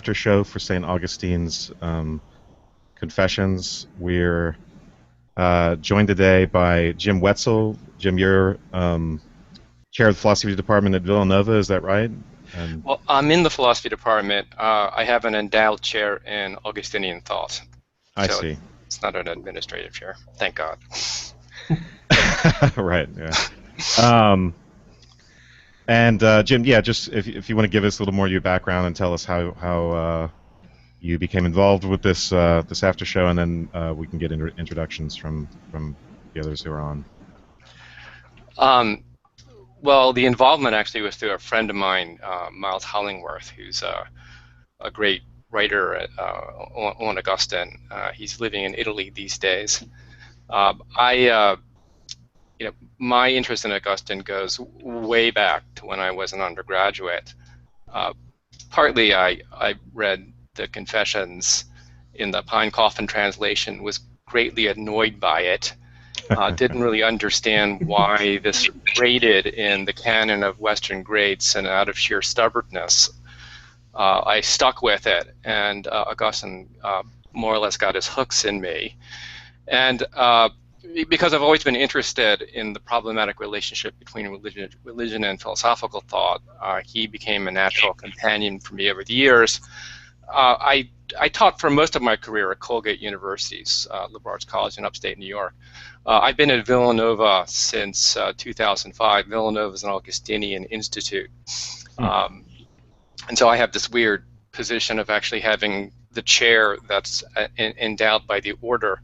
Aftershow for St. Augustine's Confessions. We're joined today by Jim Wetzel. Jim, you're chair of the philosophy department at Villanova, is that right? Well, I'm in the philosophy department. I have an endowed chair in Augustinian thought. I see. It's not an administrative chair, thank God. Right, yeah. Jim, yeah, just if you want to give us a little more of your background and tell us how you became involved with this after show, and then we can get introductions from the others who are on. Well, the involvement actually was through a friend of mine, Miles Hollingworth, who's a great writer on Augustine. He's living in Italy these days. My interest in Augustine goes way back to when I was an undergraduate. Partly I read the Confessions in the Pine Coffin translation, was greatly annoyed by it. Didn't really understand why this graded in the canon of Western greats, and out of sheer stubbornness, I stuck with it, and Augustine more or less got his hooks in me. And because I've always been interested in the problematic relationship between religion and philosophical thought, he became a natural companion for me over the years. I taught for most of my career at Colgate University's liberal arts college in upstate New York. I've been at Villanova since 2005. Villanova is an Augustinian institute. And so I have this weird position of actually having the chair that's endowed by the order.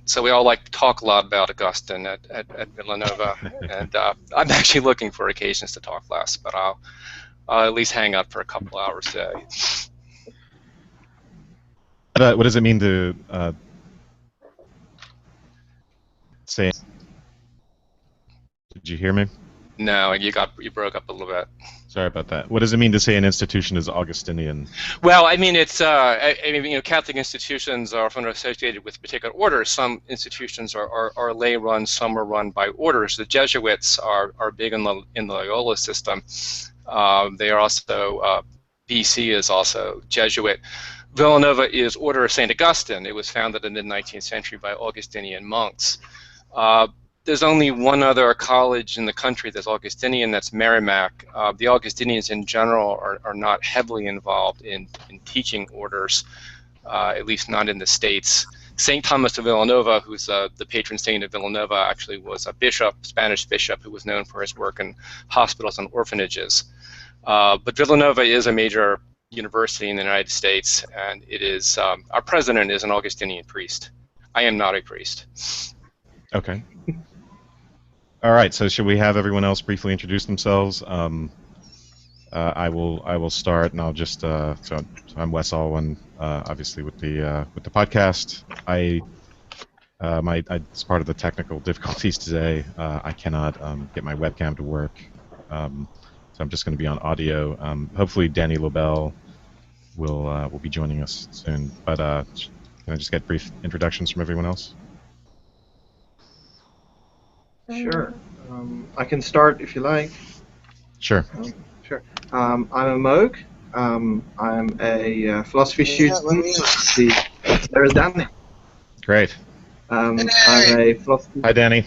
So we all like to talk a lot about Augustine at Villanova, and I'm actually looking for occasions to talk less, but I'll at least hang out for a couple hours a day. What does it mean to say? Did you hear me? No, you broke up a little bit. Sorry about that. What does it mean to say an institution is Augustinian? Well, I mean, it's Catholic institutions are often associated with particular orders. Some institutions are lay run, some are run by orders. The Jesuits are big in the Loyola system. They are also BC is also Jesuit. Villanova is Order of St. Augustine. It was founded in the mid-19th century by Augustinian monks. There's only one other college in the country that's Augustinian, that's Merrimack. The Augustinians in general are not heavily involved in teaching orders, at least not in the States. St. Thomas of Villanova, who's the patron saint of Villanova, actually was a bishop, Spanish bishop, who was known for his work in hospitals and orphanages. But Villanova is a major university in the United States, and it is our president is an Augustinian priest. I am not a priest. Okay. All right. So should we have everyone else briefly introduce themselves? I will start, and I'll just so I'm Wes Alwyn, obviously with the podcast. It's part of the technical difficulties today. I cannot get my webcam to work. So I'm just going to be on audio. Hopefully Danny Lobel will be joining us soon. But can I just get brief introductions from everyone else? Sure. I can start if you like. Sure. Sure. I'm a Moog. I'm a philosophy student. There's Danny. Great. I'm a philosophy. Hi, Danny.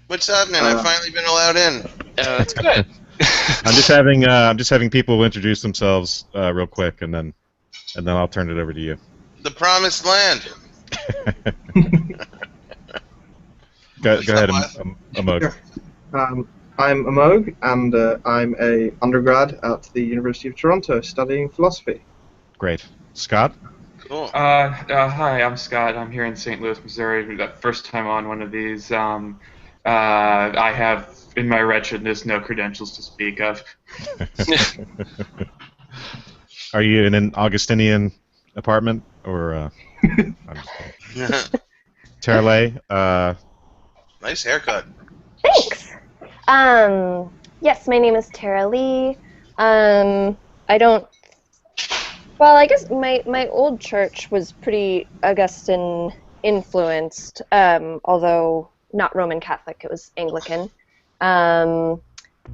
What's happening? I've finally been allowed in. That's good. I'm just having people introduce themselves real quick, and then I'll turn it over to you. The promised land. Go ahead, Amog. Sure. I'm Amog, and I'm a undergrad at the University of Toronto studying philosophy. Great. Scott? Cool. Hi, I'm Scott. I'm here in St. Louis, Missouri. The first time on one of these. I have, in my wretchedness, no credentials to speak of. Are you in an Augustinian apartment, or? I'm just Terle? Nice haircut. Thanks. Yes, my name is Tara Lee. I don't. Well, I guess my old church was pretty Augustine influenced, although not Roman Catholic. It was Anglican.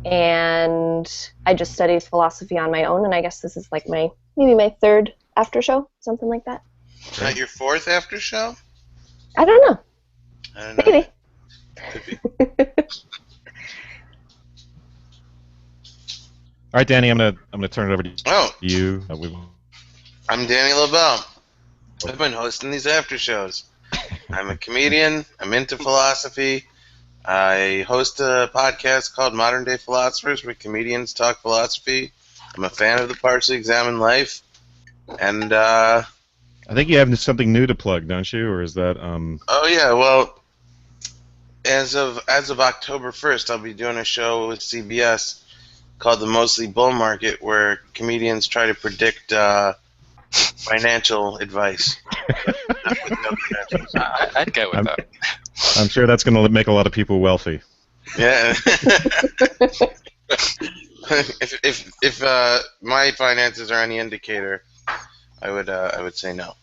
And I just studied philosophy on my own, and I guess this is like my maybe my third after show, something like that. Is that your fourth after show? I don't know. I don't know. Maybe. Could be. All right, Danny, I'm gonna turn it over to Oh, you. I'm Danny LaBelle. I've been hosting these after shows. I'm a comedian. I'm into philosophy. I host a podcast called Modern Day Philosophers, where comedians talk philosophy. I'm a fan of the Partially Examined Life, and I think you have something new to plug, don't you? Or is that oh yeah, well, as of October 1st, I'll be doing a show with CBS called The Mostly Bull Market, where comedians try to predict financial advice. With no credentials. I'd go with that. I'm sure that's going to make a lot of people wealthy. Yeah. if my finances are any indicator, I would say no.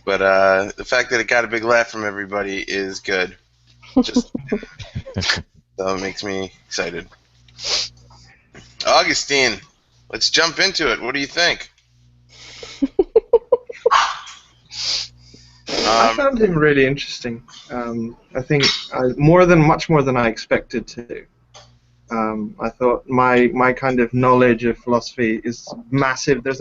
But the fact that it got a big laugh from everybody is good. Just so it makes me excited. Augustine, let's jump into it. What do you think? I found him really interesting. I think much more than I expected to. I thought my kind of knowledge of philosophy is massive. There's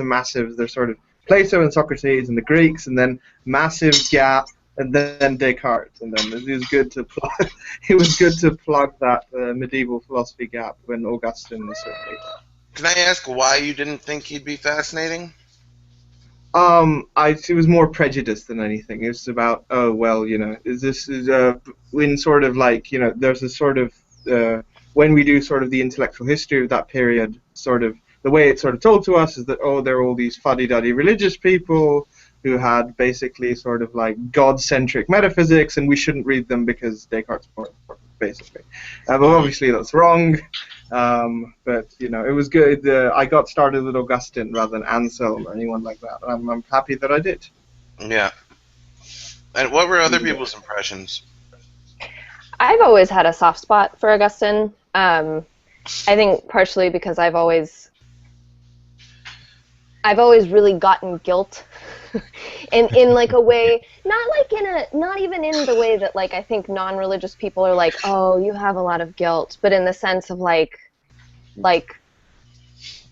sort of Plato and Socrates and the Greeks, and then massive gap, and then Descartes, and then it was good to plug. It was good to plug that medieval philosophy gap when Augustine was certainly. Can I ask why you didn't think he'd be fascinating? It was more prejudice than anything. It was about, when sort of like, there's a sort of, when we do sort of the intellectual history of that period, sort of, the way it's sort of told to us is that, there are all these fuddy-duddy religious people who had basically sort of like God-centric metaphysics, and we shouldn't read them because Descartes' more important, basically. But obviously that's wrong. But it was good. I got started with Augustine rather than Anselm or anyone like that. I'm happy that I did. Yeah. And what were other people's impressions? I've always had a soft spot for Augustine. I think partially because I've always really gotten guilt, in like a way, not even in the way that like I think non-religious people are like, oh, you have a lot of guilt, but in the sense of like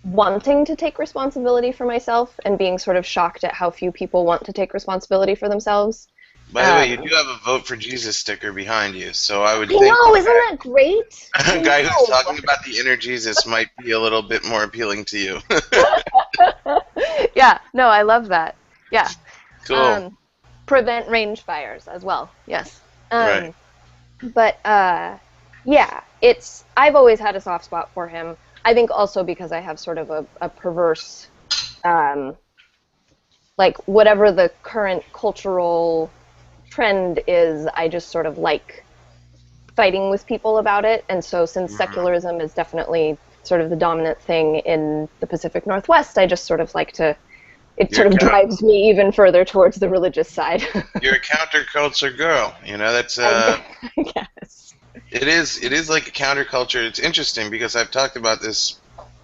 wanting to take responsibility for myself and being sort of shocked at how few people want to take responsibility for themselves. By the way, you do have a Vote for Jesus sticker behind you, so I would I think know, isn't that great? a guy who's talking about the inner Jesus might be a little bit more appealing to you. Yeah, no, I love that. Yeah. Cool. Prevent range fires as well. Yes. Right. But yeah, I've always had a soft spot for him. I think also because I have sort of a perverse, like whatever the current cultural trend is, I just sort of like fighting with people about it. And so since secularism is definitely sort of the dominant thing in the Pacific Northwest, I just sort of like to, drives me even further towards the religious side. You're a counterculture girl, that's Yes. It is like a counterculture. It's interesting because I've talked about this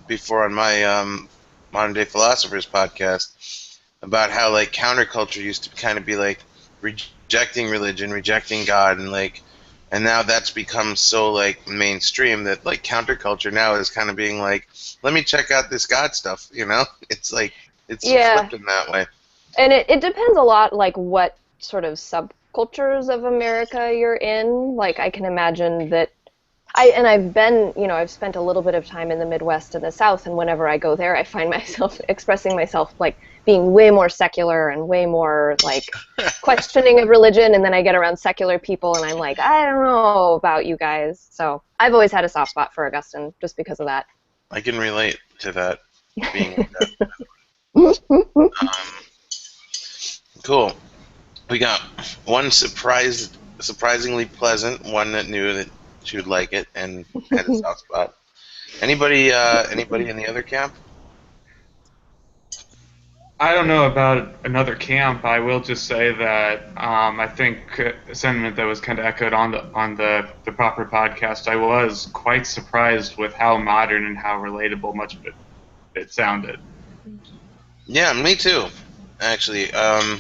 before on my Modern Day Philosophers podcast about how like counterculture used to kind of be like rejecting religion, rejecting God, and now that's become so like mainstream that like counterculture now is kind of being like, let me check out this God stuff, It's like it's flipped in that way. And it depends a lot like what sort of subcultures of America you're in. Like I can imagine that I've spent a little bit of time in the Midwest and the South, and whenever I go there I find myself expressing myself like being way more secular and way more like questioning of religion, and then I get around secular people and I'm like, I don't know about you guys. So I've always had a soft spot for Augustine just because of that. I can relate to that being cool. We got one surprisingly pleasant, one that knew that she would like it and had a soft spot. Anybody in the other camp? I don't know about another camp. I will just say that I think a sentiment that was kind of echoed on the proper podcast. I was quite surprised with how modern and how relatable much of it sounded. Yeah, me too. Actually, I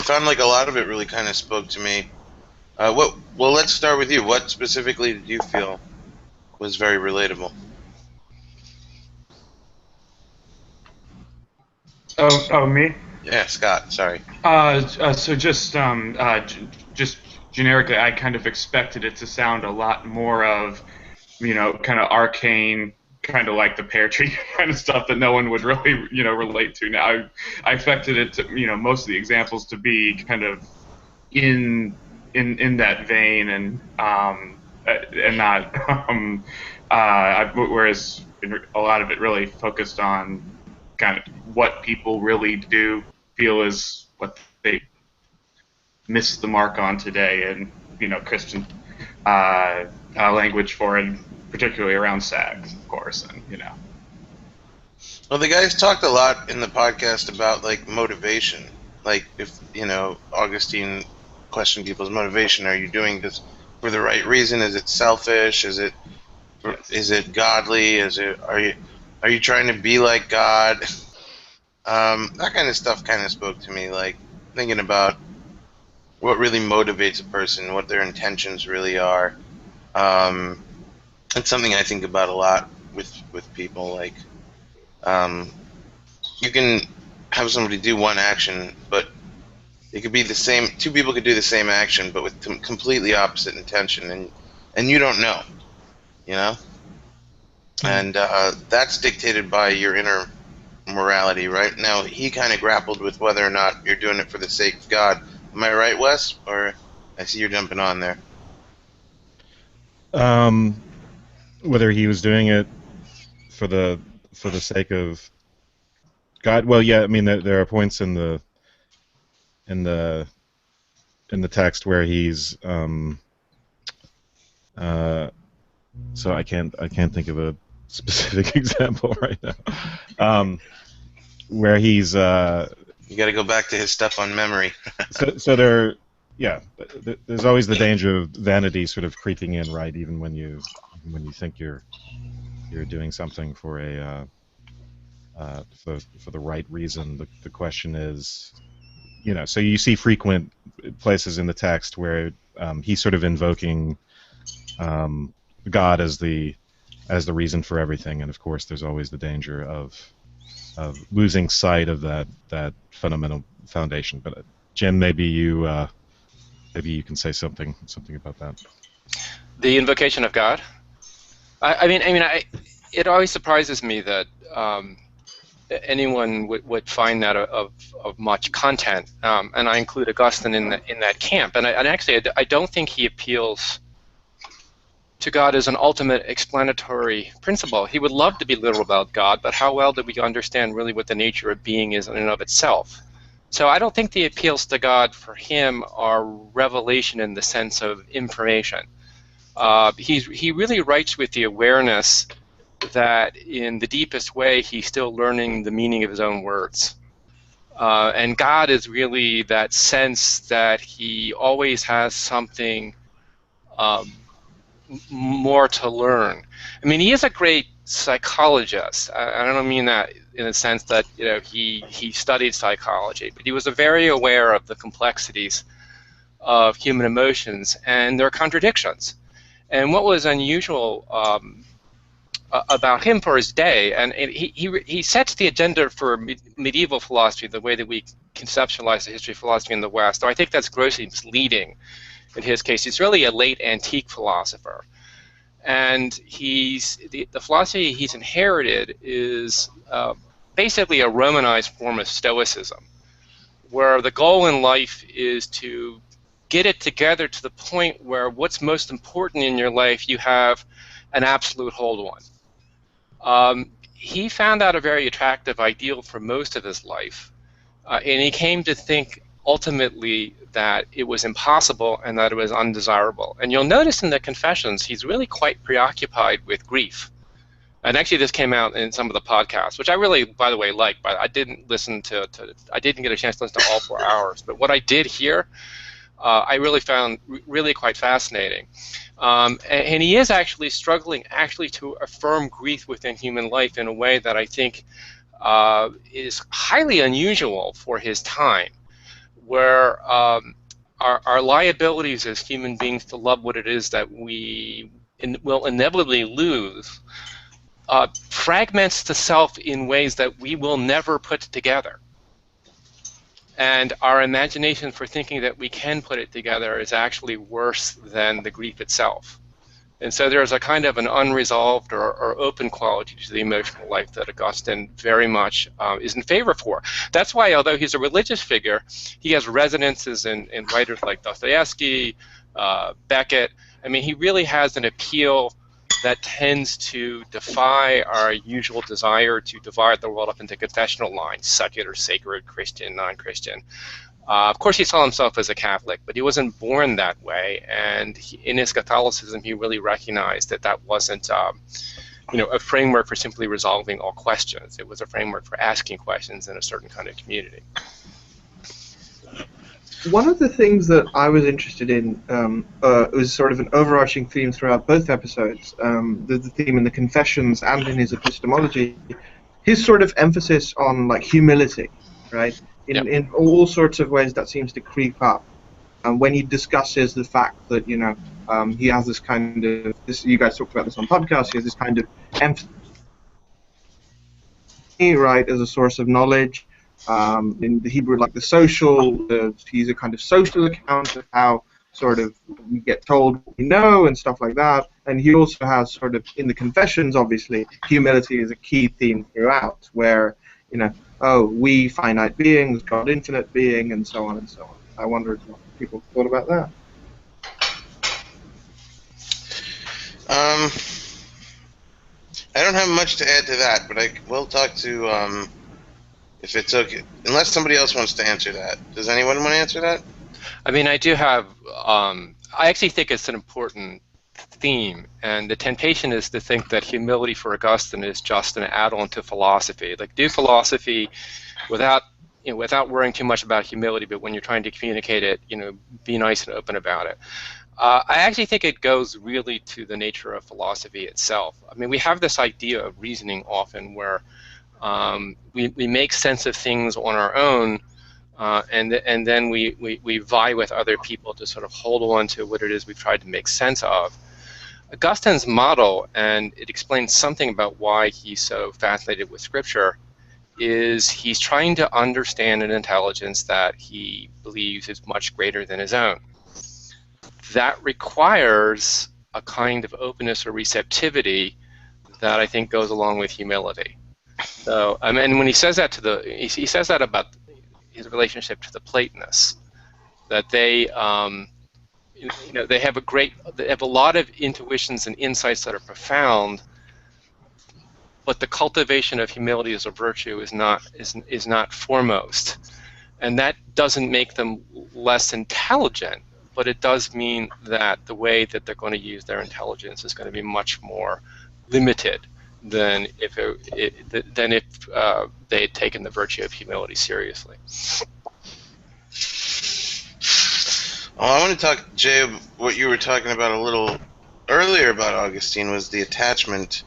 found like a lot of it really kind of spoke to me. Well, let's start with you. What specifically did you feel was very relatable? Oh, me? Yeah, Scott. Sorry. So just generically, I kind of expected it to sound a lot more of, kind of arcane, kind of like the pear tree kind of stuff that no one would really, relate to now. I expected it to, most of the examples to be kind of in that vein and not, whereas a lot of it really focused on kind of what people really do feel is what they miss the mark on today, and Christian language for it, particularly around sex, of course, and. Well, the guys talked a lot in the podcast about like motivation. Like if Augustine questioned people's motivation. Are you doing this for the right reason? Is it selfish? Is it godly? Are you trying to be like God? That kind of stuff kind of spoke to me. Like thinking about what really motivates a person, what their intentions really are. It's something I think about a lot with people. Like you can have somebody do one action, but it could be the same. Two people could do the same action, but with completely opposite intention, and you don't know, and that's dictated by your inner morality, right? Now he kind of grappled with whether or not you're doing it for the sake of God. Am I right, Wes? Or I see you're jumping on there. Whether he was doing it for the sake of God. Well, yeah. I mean, there are points in the text where he's so I can't think of a specific example right now. Where he's you got to go back to his stuff on memory. so there's always the danger of vanity sort of creeping in, right? Even when you think you're doing something for a for the right reason. The question is, so you see frequent places in the text where he's sort of invoking God as the reason for everything, and of course there's always the danger of losing sight of that fundamental foundation. But Jim, maybe you can say something about that. The invocation of God. It always surprises me that anyone would find that of much content, and I include Augustine in that camp. And actually, I don't think he appeals to God as an ultimate explanatory principle. He would love to be literal about God, but how well do we understand really what the nature of being is in and of itself? So I don't think the appeals to God for him are revelation in the sense of information. He really writes with the awareness that in the deepest way he's still learning the meaning of his own words. And God is really that sense that he always has something more to learn. I mean, he is a great psychologist. I don't mean that in a sense that he studied psychology, but he was very aware of the complexities of human emotions and their contradictions. And what was unusual about him for his day, and he sets the agenda for medieval philosophy, the way that we conceptualize the history of philosophy in the West. So I think that's grossly misleading. In his case, he's really a late antique philosopher, and the philosophy he's inherited is basically a Romanized form of Stoicism, where the goal in life is to get it together to the point where what's most important in your life you have an absolute hold on. He found that a very attractive ideal for most of his life, and he came to think ultimately that it was impossible and that it was undesirable. And you'll notice in the Confessions he's really quite preoccupied with grief. And actually, this came out in some of the podcasts, which I really, by the way, like. But I didn't listen I didn't get a chance to listen to all 4 hours. But what I did hear, I really found really quite fascinating. And he is actually struggling to affirm grief within human life in a way that I think is highly unusual for his time, where our liabilities as human beings to love what it is that we will inevitably lose fragments the self in ways that we will never put together. And our imagination for thinking that we can put it together is actually worse than the grief itself. And so there's a kind of an unresolved or open quality to the emotional life that Augustine very much is in favor for. That's why, although he's a religious figure, he has resonances in writers like Dostoevsky, Beckett. I mean, he really has an appeal that tends to defy our usual desire to divide the world up into confessional lines: secular, sacred, Christian, non-Christian. Of course, he saw himself as a Catholic, but he wasn't born that way. And in his Catholicism, he really recognized that that wasn't, a framework for simply resolving all questions. It was a framework for asking questions in a certain kind of community. One of the things that I was interested in was sort of an overarching theme throughout both episodes, the theme in the Confessions and in his epistemology, his sort of emphasis on like humility, right? In all sorts of ways that seems to creep up. And when he discusses the fact that, he has this kind of, you guys talked about this on podcasts, he has this kind of emphasis, right, as a source of knowledge. In the Hebrew, like the social, he's a kind of social account of how sort of we get told what we know and stuff like that. And he also has sort of, in the Confessions, obviously, humility is a key theme throughout, where, we finite beings, God infinite being, and so on and so on. I wondered what people thought about that. I don't have much to add to that, but I will talk to, if it's okay, unless somebody else wants to answer that. Does anyone want to answer that? I mean, I do have, I actually think it's an important theme, and the temptation is to think that humility for Augustine is just an add-on to philosophy. Like, do philosophy without worrying too much about humility, but when you're trying to communicate it, be nice and open about it. I actually think it goes really to the nature of philosophy itself. I mean, we have this idea of reasoning often where we make sense of things on our own, and then we vie with other people to sort of hold on to what it is we've tried to make sense of. Augustine's model, and it explains something about why he's so fascinated with Scripture, is he's trying to understand an intelligence that he believes is much greater than his own. That requires a kind of openness or receptivity that I think goes along with humility. So, I mean, when he says that he says that about his relationship to the Platonists, that they have a lot of intuitions and insights that are profound, but the cultivation of humility as a virtue is not foremost, and that doesn't make them less intelligent, but it does mean that the way that they're going to use their intelligence is going to be much more limited than if they had taken the virtue of humility seriously. Well, I want to talk, Jay, what you were talking about a little earlier about Augustine was the attachment,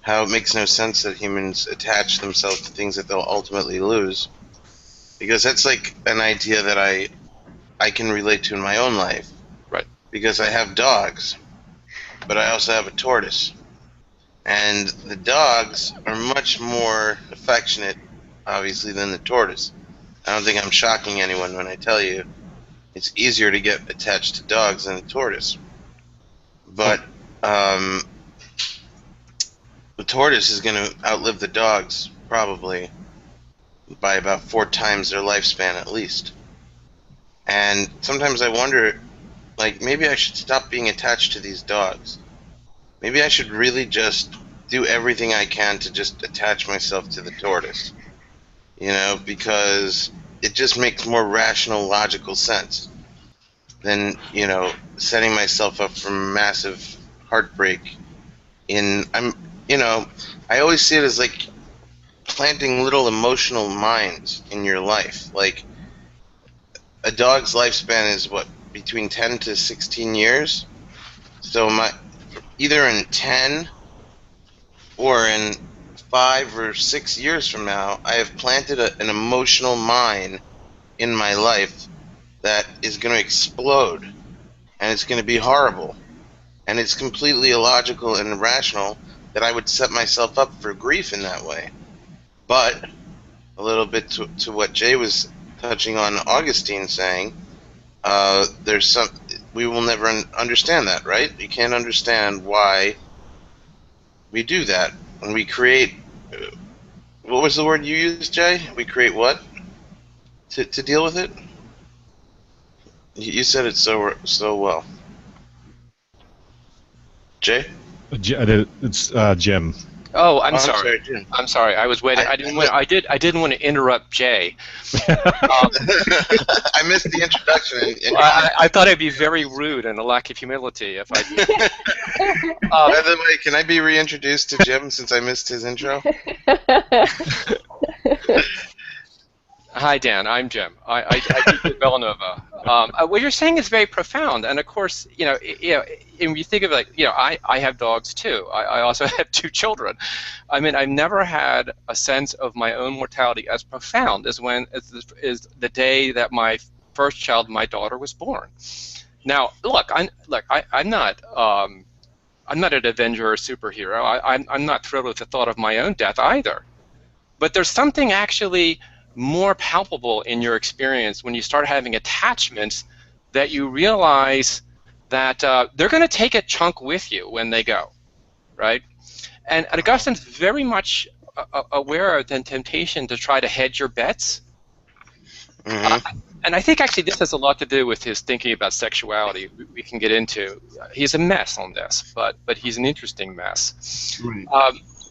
how it makes no sense that humans attach themselves to things that they'll ultimately lose. Because that's like an idea that I can relate to in my own life. Right. Because I have dogs, but I also have a tortoise. And the dogs are much more affectionate, obviously, than the tortoise. I don't think I'm shocking anyone when I tell you it's easier to get attached to dogs than a tortoise. But the tortoise is going to outlive the dogs, probably, by about 4 times their lifespan at least. And sometimes I wonder, like, maybe I should stop being attached to these dogs. Maybe I should really just do everything I can to just attach myself to the tortoise. Because it just makes more rational, logical sense than, setting myself up for massive heartbreak. I'm you know, I always see it as like planting little emotional mines in your life. Like a dog's lifespan is what, between 10 to 16 years. So either in 10 or in 5 or 6 years from now, I have planted an emotional mine in my life that is going to explode, and it's going to be horrible, and it's completely illogical and irrational that I would set myself up for grief in that way. But a little bit to what Jay was touching on, Augustine saying, we will never understand that, right? You can't understand why we do that when we create. What was the word you used, Jay? We create what to deal with it? You said it so well. Jay? It's Jim. Oh, I'm I'm sorry. sorry, Jim. I'm sorry. I was waiting. I didn't want to interrupt Jay. I missed the introduction. I thought I'd be very rude and a lack of humility if I did. By the way, can I be reintroduced to Jim since I missed his intro? Hi, Dan. I'm Jim. I teach at Villanova. What you're saying is very profound, and of course, when you think of it, I have dogs too. I also have 2 children. I mean, I've never had a sense of my own mortality as profound as is the day that my first child, my daughter, was born. Now, look, I'm not an avenger or superhero. I'm not thrilled with the thought of my own death either. But there's something actually more palpable in your experience when you start having attachments that you realize that they're going to take a chunk with you when they go, right? And Augustine's very much aware of the temptation to try to hedge your bets. Mm-hmm. And I think actually this has a lot to do with his thinking about sexuality. We can get into. He's a mess on this, but he's an interesting mess. Right.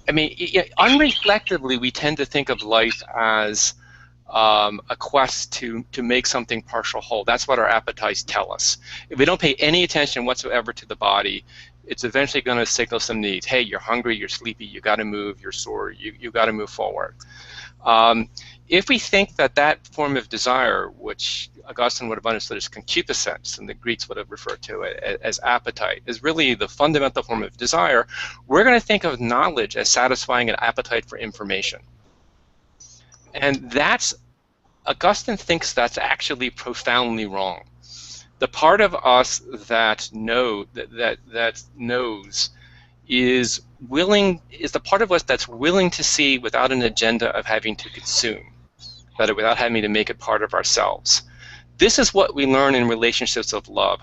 I mean, unreflectively, we tend to think of life as a quest to make something partial whole. That's what our appetites tell us. If we don't pay any attention whatsoever to the body, it's eventually going to signal some needs. Hey, you're hungry, you're sleepy, you got to move, you're sore, you got to move forward. If we think that form of desire, which Augustine would have understood as concupiscence, and the Greeks would have referred to it as appetite, is really the fundamental form of desire, we're going to think of knowledge as satisfying an appetite for information. And Augustine thinks that's actually profoundly wrong. The part of us that knows is the part of us that's willing to see without an agenda of having to consume, without having to make it part of ourselves. This is what we learn in relationships of love.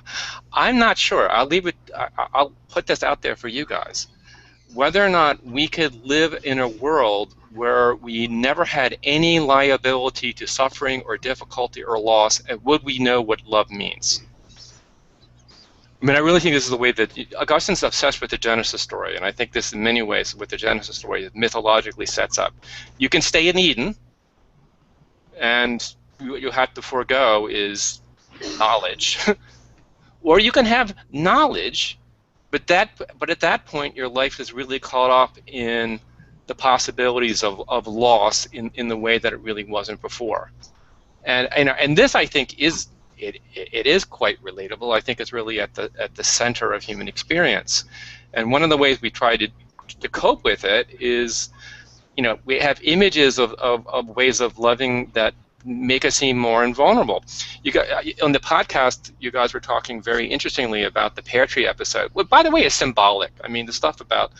I'm not sure. I'll put this out there for you guys. Whether or not we could live in a world where we never had any liability to suffering or difficulty or loss, and would we know what love means? I mean, I really think this is the way that Augustine's obsessed with the Genesis story, and I think this in many ways with the Genesis story mythologically sets up. You can stay in Eden, and what you have to forego is knowledge. Or you can have knowledge, but at that point your life is really caught up in the possibilities of loss in the way that it really wasn't before. And this, I think, is quite relatable. I think it's really at the center of human experience. And one of the ways we try to cope with it is, we have images of ways of loving that make us seem more invulnerable. On the podcast, you guys were talking very interestingly about the pear tree episode. Well, by the way, it's symbolic. I mean, the stuff about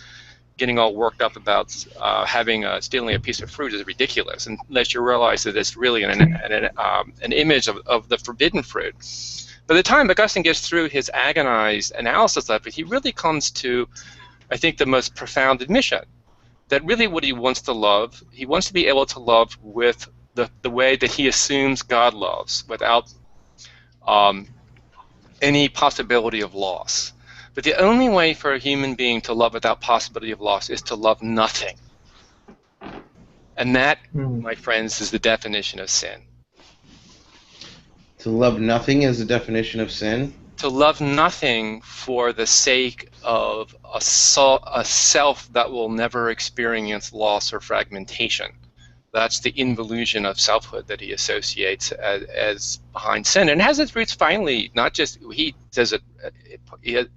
getting all worked up about stealing a piece of fruit is ridiculous, unless you realize that it's really an image of the forbidden fruit. By the time Augustine gets through his agonized analysis of it, he really comes to, I think, the most profound admission that really what he wants to love, he wants to be able to love with the way that he assumes God loves, without any possibility of loss. But the only way for a human being to love without possibility of loss is to love nothing. And that, my friends, is the definition of sin. To love nothing is the definition of sin? to love nothing for the sake of a self that will never experience loss or fragmentation. That's the involution of selfhood that he associates as behind sin, and has its roots finally, not just, he says it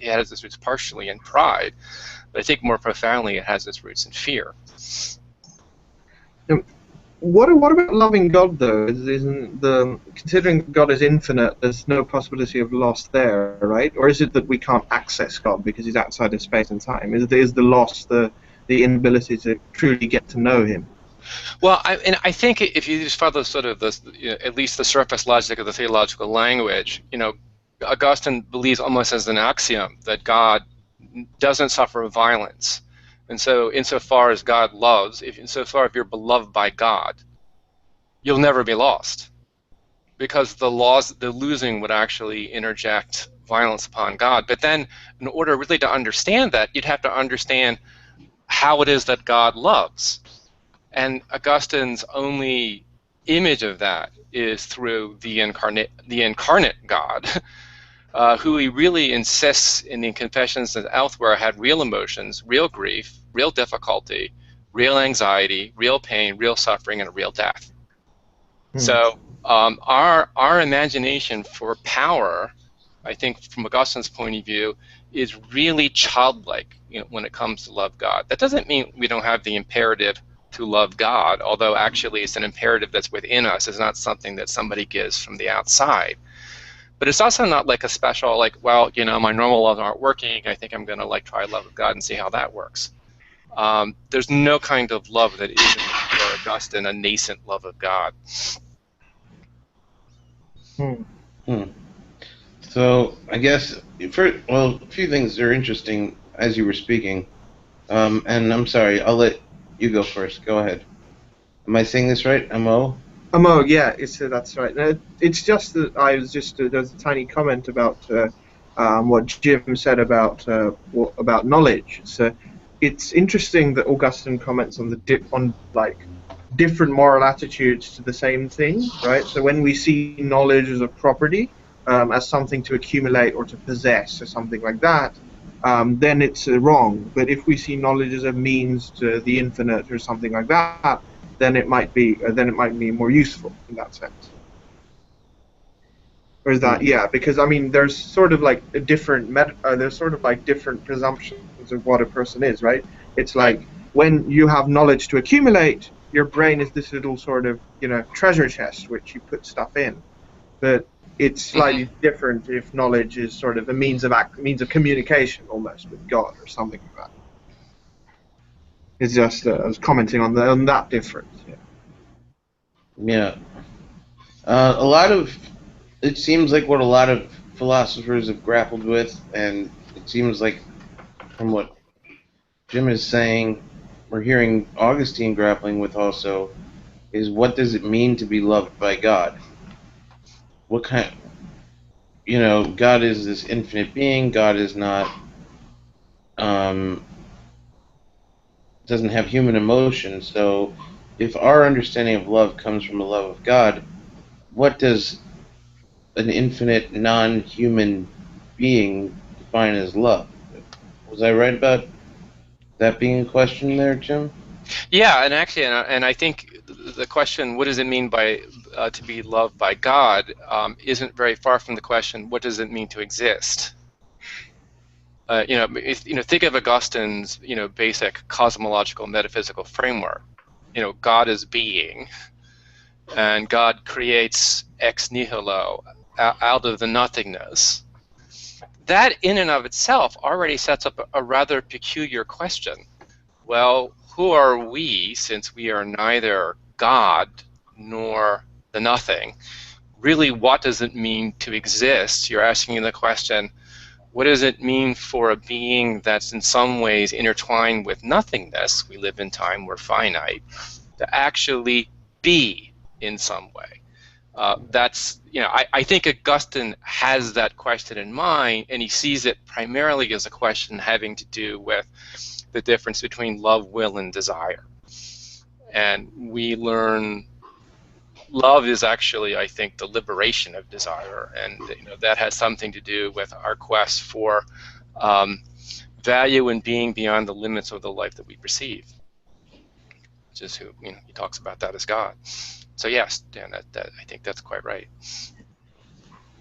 has its roots partially in pride, but I think more profoundly it has its roots in fear. What about loving God, though? Isn't considering God is infinite, there's no possibility of loss there, right? Or is it that we can't access God because he's outside of space and time? Is the loss the inability to truly get to know him? Well, I think if you just follow sort of this, at least the surface logic of the theological language, Augustine believes almost as an axiom that God doesn't suffer violence. And so insofar as God loves, insofar if you're beloved by God, you'll never be lost. Because the losing would actually interject violence upon God. But then in order really to understand that, you'd have to understand how it is that God loves. And Augustine's only image of that is through the incarnate God, who he really insists in the Confessions and elsewhere had real emotions, real grief, real difficulty, real anxiety, real pain, real suffering, and real death. So our imagination for power, I think from Augustine's point of view, is really childlike when it comes to love God. That doesn't mean we don't have the imperative to love God, although actually it's an imperative that's within us. It's not something that somebody gives from the outside. But it's also not like a special, like, well, my normal laws aren't working. I think I'm going to try love of God and see how that works. There's no kind of love that isn't, for Augustine, a nascent love of God. So I guess, a few things are interesting as you were speaking. And I'm sorry, I'll let you go first. Go ahead. Am I saying this right? M-O? M-O, yeah, that's right. It's just that there's a tiny comment about what Jim said about knowledge. So it's interesting that Augustine comments on different moral attitudes to the same thing, right? So when we see knowledge as a property, as something to accumulate or to possess or something like that, then it's wrong. But if we see knowledge as a means to the infinite or something like that, then it might be more useful in that sense. Or is that because there's sort of like different presumptions of what a person is, right? It's like when you have knowledge to accumulate, your brain is this little sort of treasure chest which you put stuff in, but it's slightly different if knowledge is sort of a means of communication almost with God or something like that. It's just I was commenting on that difference. Yeah. It seems like what a lot of philosophers have grappled with, and it seems like from what Jim is saying, we're hearing Augustine grappling with also, is what does it mean to be loved by God? What kind, God is this infinite being, God is not, doesn't have human emotion, so if our understanding of love comes from a love of God, what does an infinite, non-human being define as love? Was I right about that being a question there, Jim? Yeah, and actually, and I think the question, what does it mean by to be loved by God, isn't very far from the question, what does it mean to exist? Think of Augustine's, basic cosmological metaphysical framework. God is being, and God creates ex nihilo, out of the nothingness. That in and of itself already sets up a rather peculiar question. Well, who are we, since we are neither God nor the nothing? Really, what does it mean to exist? You're asking the question, what does it mean for a being that's in some ways intertwined with nothingness? We live in time, we're finite, to actually be in some way. I think Augustine has that question in mind, and he sees it primarily as a question having to do with the difference between love, will, and desire. And we learn love is actually, I think, the liberation of desire, and that has something to do with our quest for value and being beyond the limits of the life that we perceive, which is who he talks about that as God. So yes, Dan, that I think that's quite right.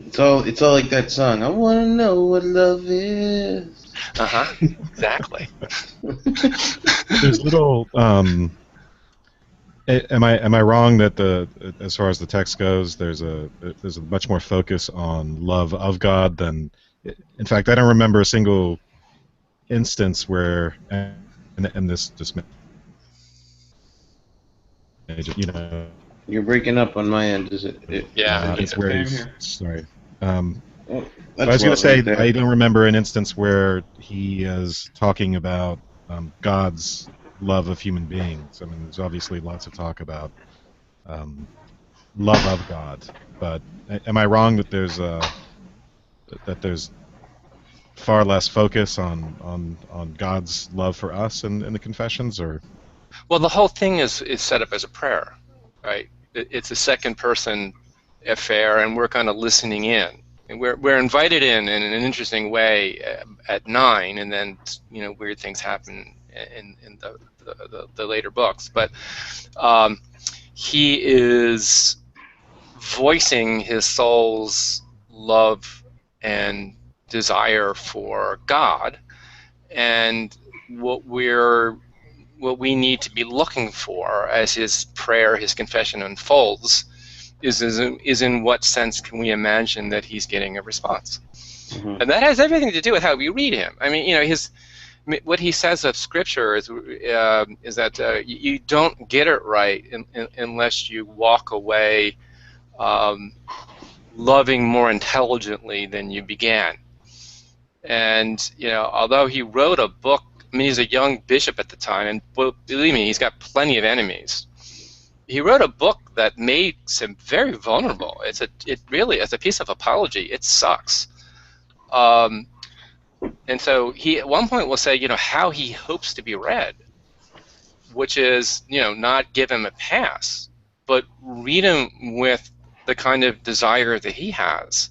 It's all like that song. I want to know what love is. Exactly. There's little. Am I wrong that as far as the text goes, there's a much more focus on love of God than. In fact, I don't remember a single instance where, and this You're breaking up on my end. Is it? Yeah. it's where Same he's here. sorry. Oh, I was going to love say right there. I don't remember an instance where he is talking about God's love of human beings. I mean, there's obviously lots of talk about love of God, but am I wrong that there's far less focus on God's love for us in the Confessions, or? Well, the whole thing is set up as a prayer, right? It's a second person affair, and we're kind of listening in, and we're invited in an interesting way at 9, and then weird things happen in the later books. But he is voicing his soul's love and desire for God, and what we need to be looking for as his prayer, his confession unfolds, is in what sense can we imagine that he's getting a response? Mhm. And that has everything to do with how we read him. I mean, what he says of Scripture is that you don't get it right unless you walk away loving more intelligently than you began. And although he wrote a book, I mean, he's a young bishop at the time, and believe me, he's got plenty of enemies. He wrote a book that makes him very vulnerable. It really, as a piece of apology, it sucks. And so he at one point will say, how he hopes to be read, which is, not give him a pass, but read him with the kind of desire that he has,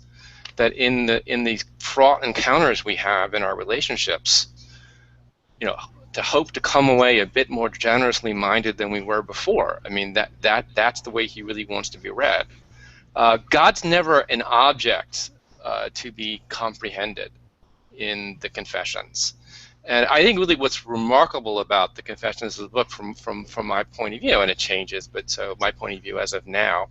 that in these fraught encounters we have in our relationships, to hope to come away a bit more generously minded than we were before. I mean, that's the way he really wants to be read. God's never an object to be comprehended in the Confessions. And I think really what's remarkable about the Confessions of the book from my point of view, and it changes, but so my point of view as of now,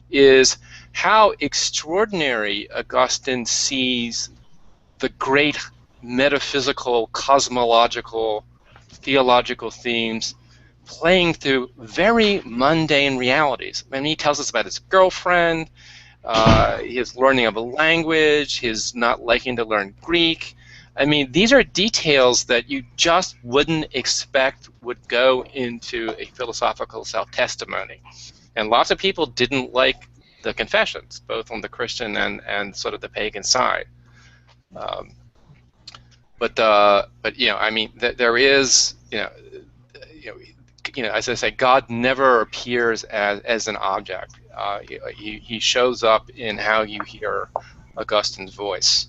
is how extraordinary Augustine sees the great metaphysical, cosmological, theological themes playing through very mundane realities. I mean, he tells us about his girlfriend, his learning of a language, his not liking to learn Greek. I mean, these are details that you just wouldn't expect would go into a philosophical self-testimony. And lots of people didn't like the Confessions, both on the Christian and sort of the pagan side. But I mean, there is, as I say, God never appears as an object. He shows up in how you hear Augustine's voice.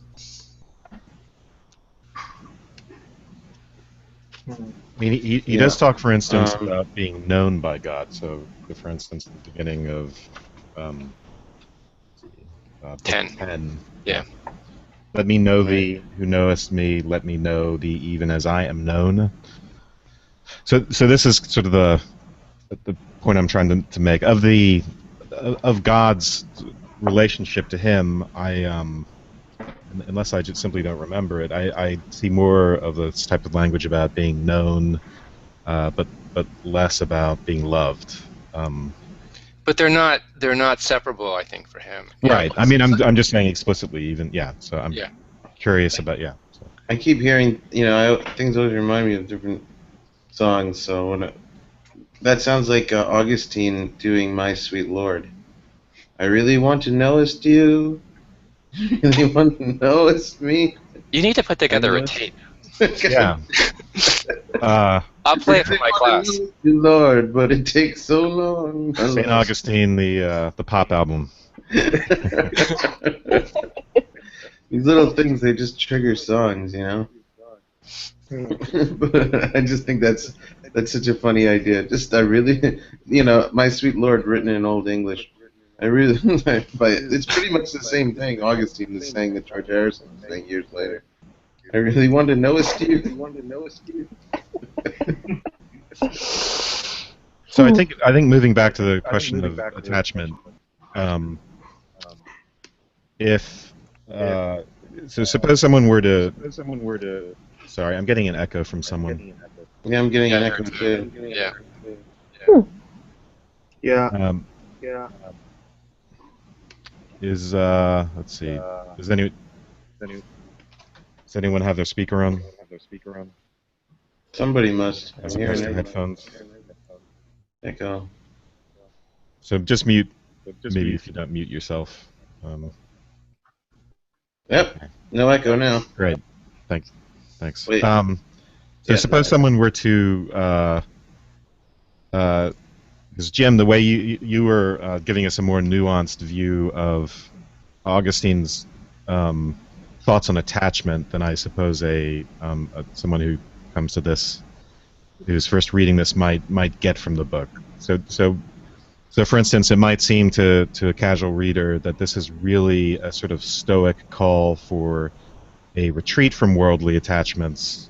I mean, he does talk, for instance, about being known by God. So, for instance, at the beginning of 10. Yeah. Let me know thee, who knowest me. Let me know thee, even as I am known. So this is sort of the point I'm trying to make of God's relationship to him. Unless I just simply don't remember it, I see more of this type of language about being known, but less about being loved. But they're not separatable, I think, for him. Right. I mean, I'm just saying explicitly, even So I'm curious about So. I keep hearing, things always remind me of different songs. So that sounds like Augustine doing "My Sweet Lord." I really want to knowest you. Really want to knowest me. You need to put together a tape. Yeah. I'll play it for my class. Lord, but it takes so long. St. Augustine, the pop album. These little things, they just trigger songs, you know. But I just think that's such a funny idea. I really, my sweet Lord, written in Old English. I really, but it's pretty much the same thing Augustine was saying that George Harrison was saying years later. I really want to know a Steve. So I think moving back to the question of attachment, if so, suppose someone were to. Sorry, I'm getting an echo from someone. Yeah, I'm getting an echo too. Yeah. Yeah. Is let's see. Does anyone have their speaker on? Somebody must. As I'm opposed to hearing headphones. echo. So just mute. Maybe if you don't mute yourself. Yep. No echo now. Great. Thanks. Wait. So Yeah, suppose someone were to, because Jim, the way you were giving us a more nuanced view of Augustine's thoughts on attachment than I suppose someone who comes to this, who's first reading this, might get from the book. So for instance, it might seem to a casual reader that this is really a sort of stoic call for a retreat from worldly attachments,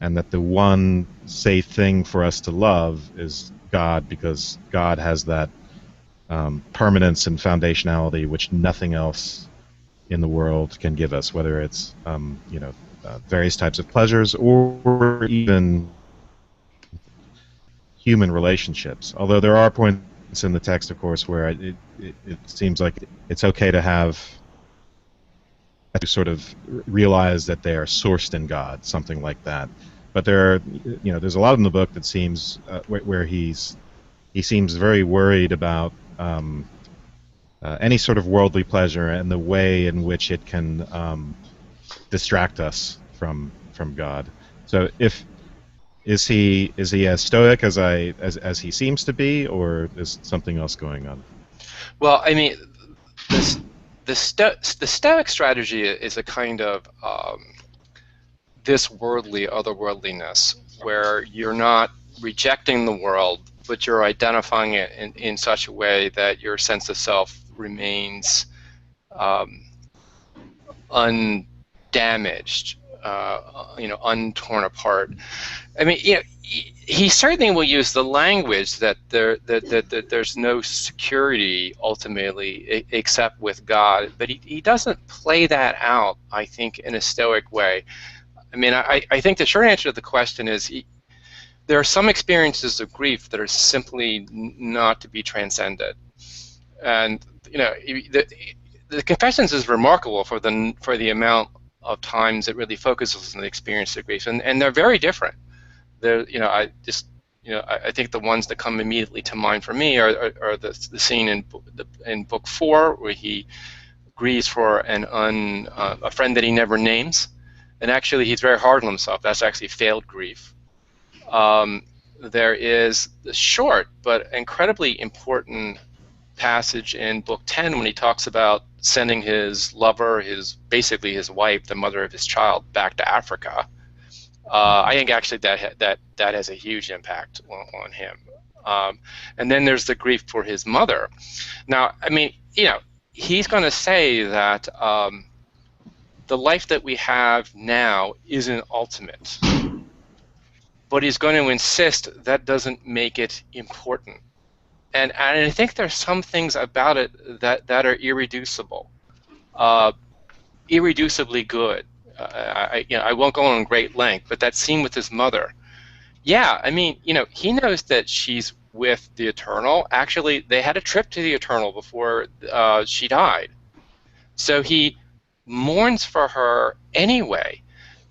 and that the one safe thing for us to love is God, because God has that permanence and foundationality which nothing else in the world can give us, whether it's various types of pleasures or even human relationships. Although there are points in the text, of course, where it seems like it's okay to have to sort of realize that they are sourced in God, something like that. But there's a lot in the book that seems where he seems very worried about any sort of worldly pleasure and the way in which it can distract us from God. So is he as stoic as he seems to be, or is something else going on? Well, I mean, the Stoic strategy is a kind of this worldly otherworldliness, where you're not rejecting the world, but you're identifying it in such a way that your sense of self remains undamaged, untorn apart. I mean, he certainly will use the language that there's no security ultimately except with God, but he doesn't play that out, I think, in a Stoic way. I mean, I think the short answer to the question is there are some experiences of grief that are simply not to be transcended, and the Confessions is remarkable for the amount of times it really focuses on the experience of grief, and they're very different. I think the ones that come immediately to mind for me are the scene in book 4 where he grieves for a friend that he never names, and actually he's very hard on himself. That's actually failed grief. There is the short but incredibly important passage in book 10 when he talks about sending his lover, basically his wife, the mother of his child, back to Africa. I think actually that has a huge impact on him. And then there's the grief for his mother. Now, I mean, he's going to say that the life that we have now isn't ultimate, but he's going to insist that doesn't make it important. And I think there's some things about it that are irreducible, irreducibly good. I won't go on great length, but that scene with his mother, yeah, I mean, he knows that she's with the Eternal. Actually, they had a trip to the Eternal before she died, so he mourns for her anyway.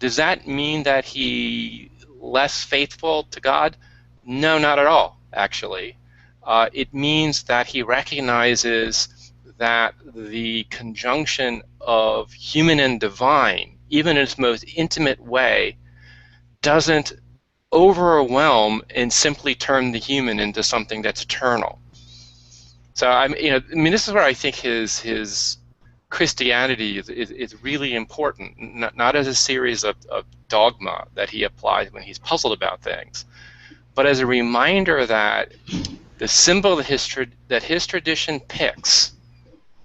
Does that mean that he's less faithful to God? No, not at all, actually. It means that he recognizes that the conjunction of human and divine, even in its most intimate way, doesn't overwhelm and simply turn the human into something that's eternal. So this is where I think his Christianity is really important, not as a series of dogma that he applies when he's puzzled about things, but as a reminder that the symbol that his tradition picks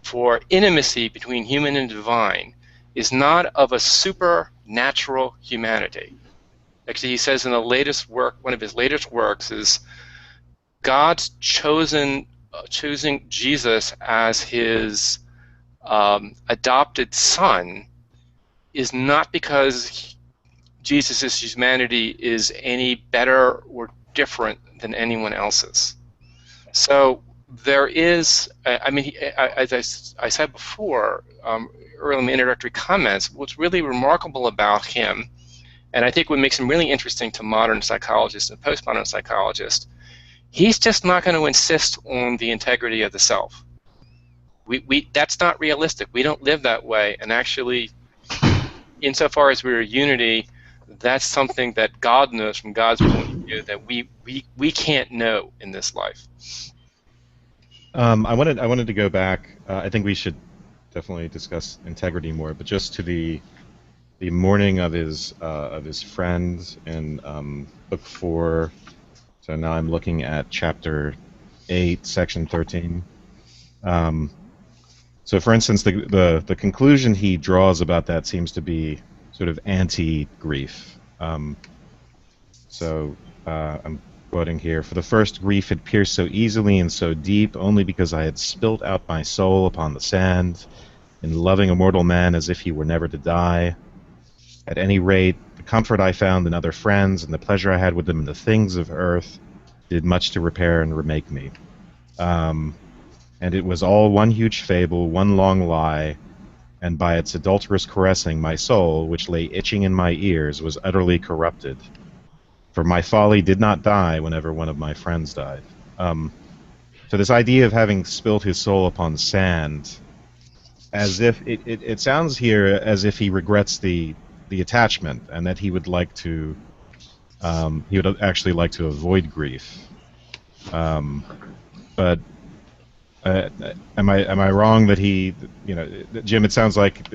for intimacy between human and divine is not of a supernatural humanity. Actually, he says in the latest work, one of his latest works, is God's choosing Jesus as his adopted son is not because Jesus' humanity is any better or different than anyone else's. So there is, as I said before, early in the introductory comments, what's really remarkable about him, and I think what makes him really interesting to modern psychologists and postmodern psychologists, he's just not going to insist on the integrity of the self. That's not realistic. We don't live that way, and actually, insofar as we're unity, that's something that God knows from God's point of view that we can't know in this life. I wanted to go back. I think we should definitely discuss integrity more, but just to the mourning of his friend in book 4. So now I'm looking at chapter 8, section 13. So, for instance, the conclusion he draws about that seems to be sort of anti-grief. So I'm quoting here: "For the first, grief had pierced so easily and so deep only because I had spilt out my soul upon the sand, in loving a mortal man as if he were never to die. At any rate, the comfort I found in other friends and the pleasure I had with them in the things of earth did much to repair and remake me. And it was all one huge fable, one long lie, and by its adulterous caressing, my soul, which lay itching in my ears, was utterly corrupted. For my folly did not die whenever one of my friends died." So this idea of having spilt his soul upon sand, as if it sounds here as if he regrets the attachment, and that he would like to he would actually like to avoid grief. But am I wrong that he, Jim? It sounds like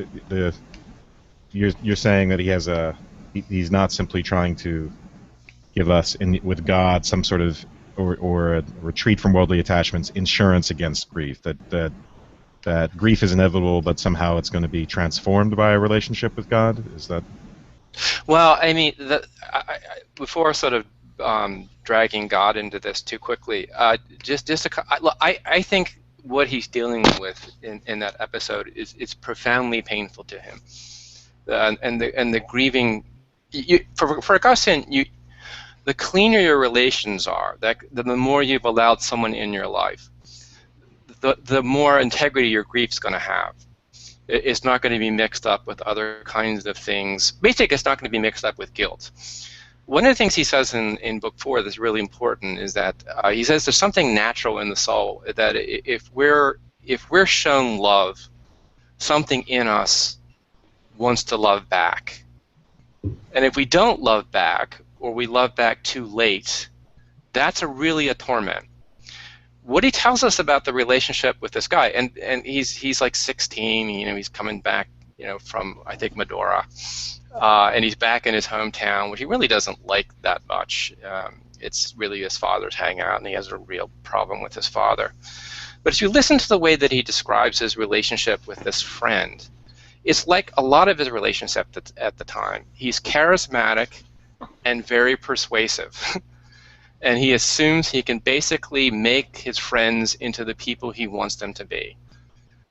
you're saying that he's not simply trying to give us with God some sort of or a retreat from worldly attachments, insurance against grief. That grief is inevitable, but somehow it's going to be transformed by a relationship with God. Is that? Well, before sort of dragging God into this too quickly, I think what he's dealing with in that episode is profoundly painful to him, and the grieving. For Augustine, the cleaner your relations are, the more you've allowed someone in your life, the more integrity your grief's going to have. It's not going to be mixed up with other kinds of things. Basically, it's not going to be mixed up with guilt. One of the things he says in book 4 that's really important is that he says there's something natural in the soul, that if we're shown love, something in us wants to love back. And if we don't love back, or we love back too late, that's really a torment. What he tells us about the relationship with this guy, and he's like 16, he's coming back, from, I think, Medora, and he's back in his hometown, which he really doesn't like that much. It's really his father's hangout, and he has a real problem with his father. But if you listen to the way that he describes his relationship with this friend, it's like a lot of his relationship at the time. He's charismatic and very persuasive. And he assumes he can basically make his friends into the people he wants them to be.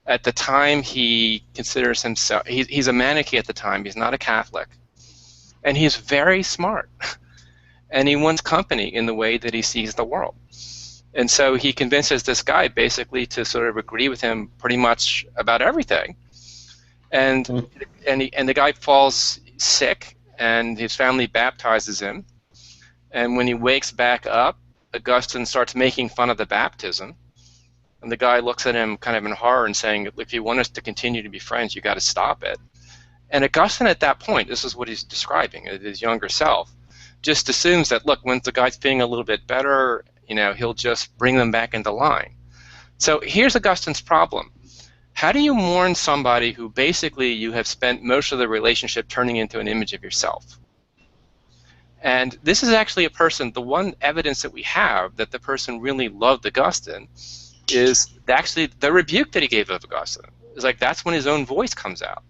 At the time, he considers himself, he's a Manichae at the time, he's not a Catholic. And he's very smart. And he wants company in the way that he sees the world. And so he convinces this guy basically to sort of agree with him pretty much about everything. And the guy falls sick, and his family baptizes him. And when he wakes back up, Augustine starts making fun of the baptism. And the guy looks at him kind of in horror and saying, if you want us to continue to be friends, you got to stop it. And Augustine at that point, this is what he's describing, his younger self, just assumes that, look, when the guy's feeling a little bit better, he'll just bring them back into line. So here's Augustine's problem. How do you mourn somebody who basically you have spent most of the relationship turning into an image of yourself? And this is actually a person, the one evidence that we have that the person really loved Augustine is actually the rebuke that he gave of Augustine. It's like that's when his own voice comes out.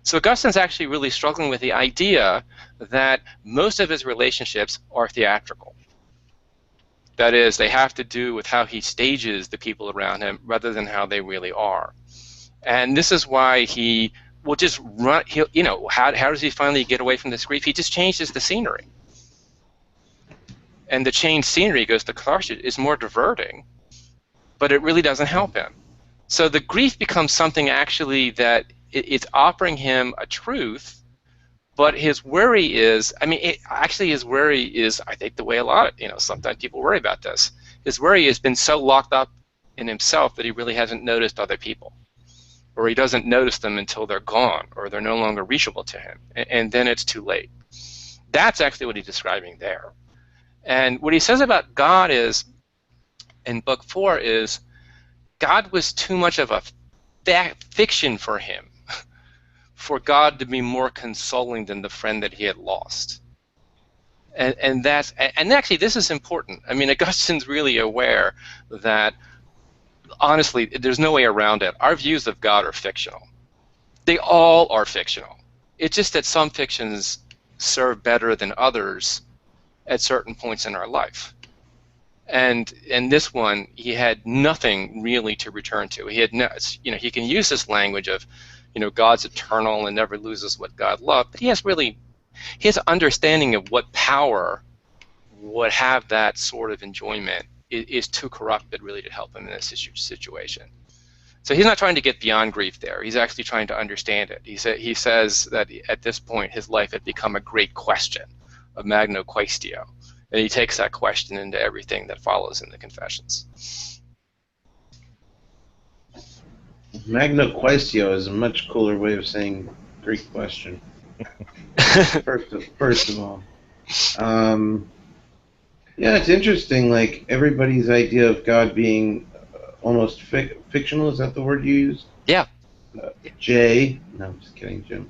So Augustine's actually really struggling with the idea that most of his relationships are theatrical. That is, they have to do with how he stages the people around him rather than how they really are. And this is why he will just run, how does he finally get away from this grief? He just changes the scenery. And the changed scenery, goes to Carthage, is more diverting, but it really doesn't help him. So the grief becomes something actually that it's offering him a truth, but his worry is, his worry is, I think, the way a lot of, sometimes people worry about this. His worry has been so locked up in himself that he really hasn't noticed other people, or he doesn't notice them until they're gone, or they're no longer reachable to him, and then it's too late. That's actually what he's describing there. And what he says about God is, in Book 4, is God was too much of a fiction for him, for God to be more consoling than the friend that he had lost. And actually this is important. Augustine's really aware that, honestly, there's no way around it. Our views of God are fictional. They all are fictional. It's just that some fictions serve better than others at certain points in our life. And in this one, he had nothing really to return to. He had he can use this language of, God's eternal and never loses what God loved, but his understanding of what power would have that sort of enjoyment is too corrupted really to help him in this situation. So he's not trying to get beyond grief there. He's actually trying to understand it. He says that at this point his life had become a great question, a magno quaestio. And he takes that question into everything that follows in the Confessions. Magna quaestio is a much cooler way of saying Greek question. First of all. Yeah, it's interesting, like, everybody's idea of God being almost fictional, is that the word you used? Yeah. Jay. No, I'm just kidding, Jim.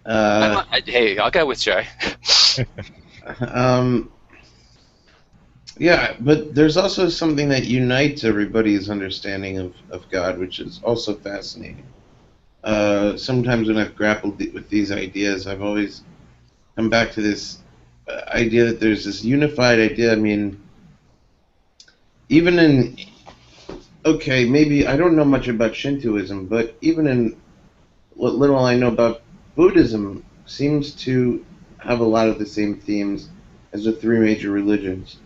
Hey, I'll go with Jay. Yeah, but there's also something that unites everybody's understanding of God, which is also fascinating. Sometimes when I've grappled with these ideas, I've always come back to this idea that there's this unified idea. Even in, maybe I don't know much about Shintoism, but even in what little I know about Buddhism, seems to have a lot of the same themes as the three major religions.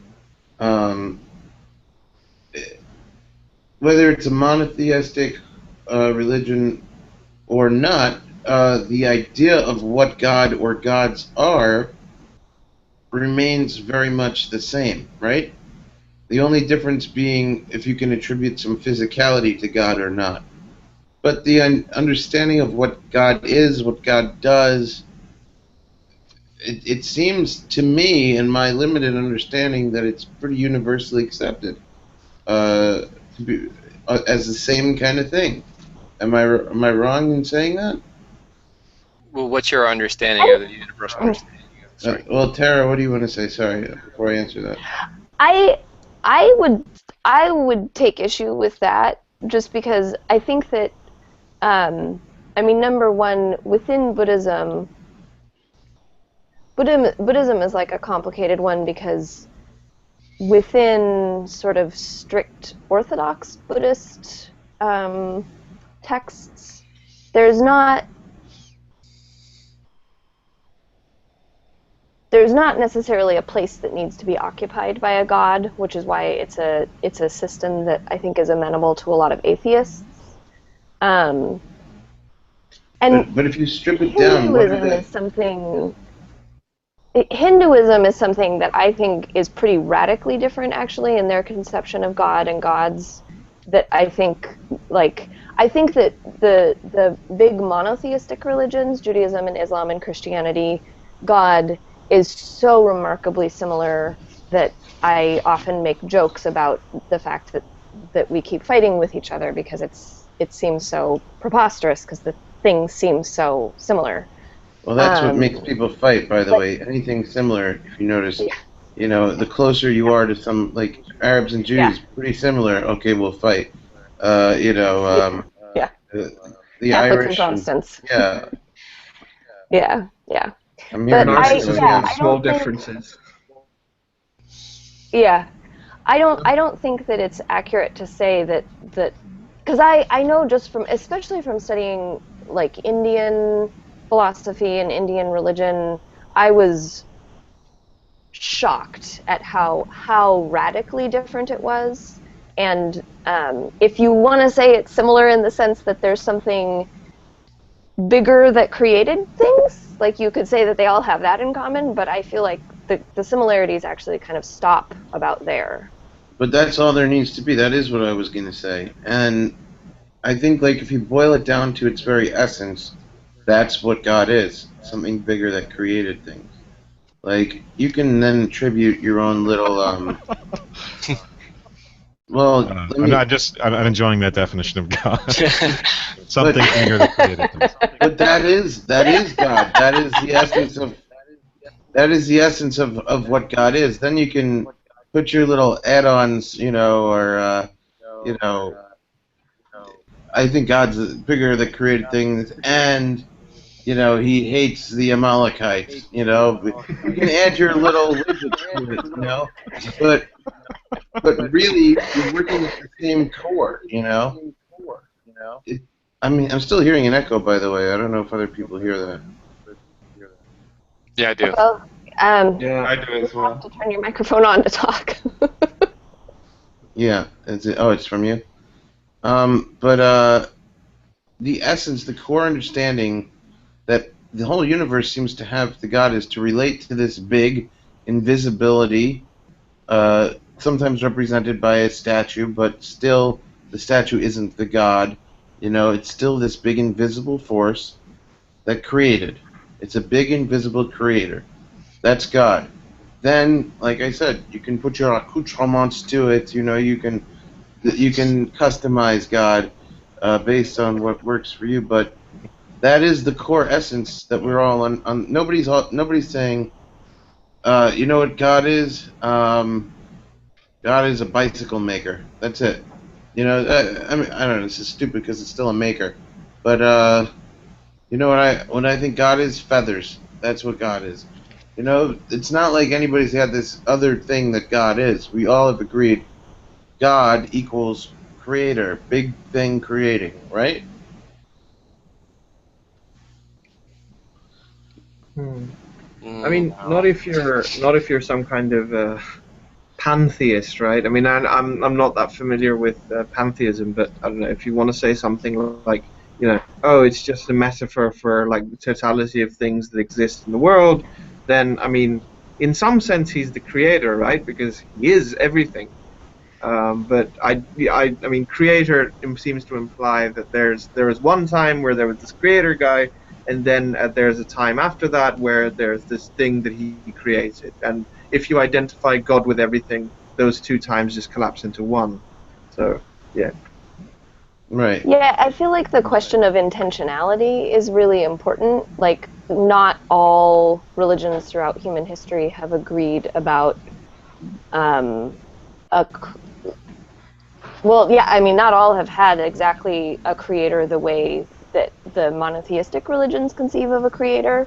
Whether it's a monotheistic religion or not, the idea of what God or gods are remains very much the same, right? The only difference being if you can attribute some physicality to God or not. But the understanding of what God is, what God does, it seems to me, in my limited understanding, that it's pretty universally accepted as the same kind of thing. Am I wrong in saying that? Well, what's your understanding of the universal understanding? Well, Tara, what do you want to say? Sorry, before I answer that. I would take issue with that, just because I think that, number one, within Buddhism is like a complicated one, because within sort of strict Orthodox Buddhist texts, there's not necessarily a place that needs to be occupied by a god, which is why it's a system that I think is amenable to a lot of atheists. But if you strip it down, Hinduism is something that I think is pretty radically different, actually, in their conception of God and gods. That I think that the big monotheistic religions, Judaism and Islam and Christianity, God is so remarkably similar that I often make jokes about the fact that we keep fighting with each other because it seems so preposterous because the things seem so similar. Well, that's what makes people fight, by the way. Anything similar, if you notice, the closer you are to some, like Arabs and Jews, pretty similar. Okay, we'll fight. The Catholics and Irish, Protestants. yeah. Yeah. I'm But hearing Narcissism of I small don't think, differences. yeah, I don't think that it's accurate to say that because I know just from, especially from studying like Indian philosophy and Indian religion, I was shocked at how radically different it was. And if you want to say it's similar in the sense that there's something bigger that created things, like you could say that they all have that in common, but I feel like the similarities actually kind of stop about there. But that's all there needs to be. That is what I was going to say. And I think, like, if you boil it down to its very essence, that's what God is. Something bigger that created things. Like, you can then attribute your own little, well, I'm enjoying that definition of God. Something bigger that created things. But that is God. That is the essence of what God is. Then you can put your little add-ons, I think God's bigger that created things, and he hates the Amalekites. You can add your little widgets to it, but really you're working with the same core. I'm still hearing an echo, by the way. I don't know if other people hear that. Yeah, I do. Well, Yeah, I do as you well. have to turn your microphone on to talk. Yeah. It's from you. But the essence, the core understanding that the whole universe seems to have the God is to relate to this big invisibility, sometimes represented by a statue, but still the statue isn't the God. It's still this big invisible force that created. It's a big invisible creator. That's God. Then, like I said, you can put your accoutrements to it. You can customize God based on what works for you. But that is the core essence that we're all on. Nobody's saying, you know what God is? God is a bicycle maker. That's it. I mean, I don't know. This is stupid because it's still a maker. But you know what I think God is? Feathers. That's what God is. It's not like anybody's had this other thing that God is. We all have agreed God equals creator, big thing creating, right? I mean, not if you're some kind of pantheist, right? I mean, I'm not that familiar with pantheism, but I don't know if you want to say something like, oh, it's just a metaphor for like the totality of things that exist in the world. Then, I mean, in some sense, he's the creator, right? Because he is everything. But I mean, creator seems to imply that there was one time where there was this creator guy, and then there's a time after that where there's this thing that he created. And if you identify God with everything, those two times just collapse into one. So, yeah. Right. Yeah, I feel like the question of intentionality is really important. Like, not all religions throughout human history have agreed about not all have had exactly a creator the way that the monotheistic religions conceive of a creator.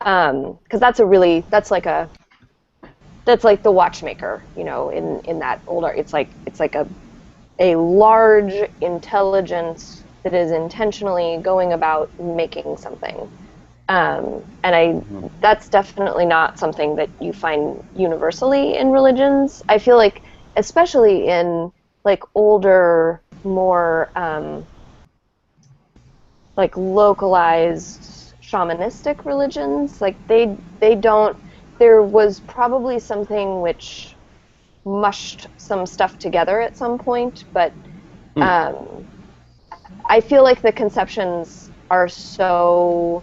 Because that's like the watchmaker, in that older, it's like a large intelligence that is intentionally going about making something. That's definitely not something that you find universally in religions. I feel like, especially in like older, more like localized shamanistic religions, like they don't. There was probably something which mushed some stuff together at some point, but I feel like the conceptions are so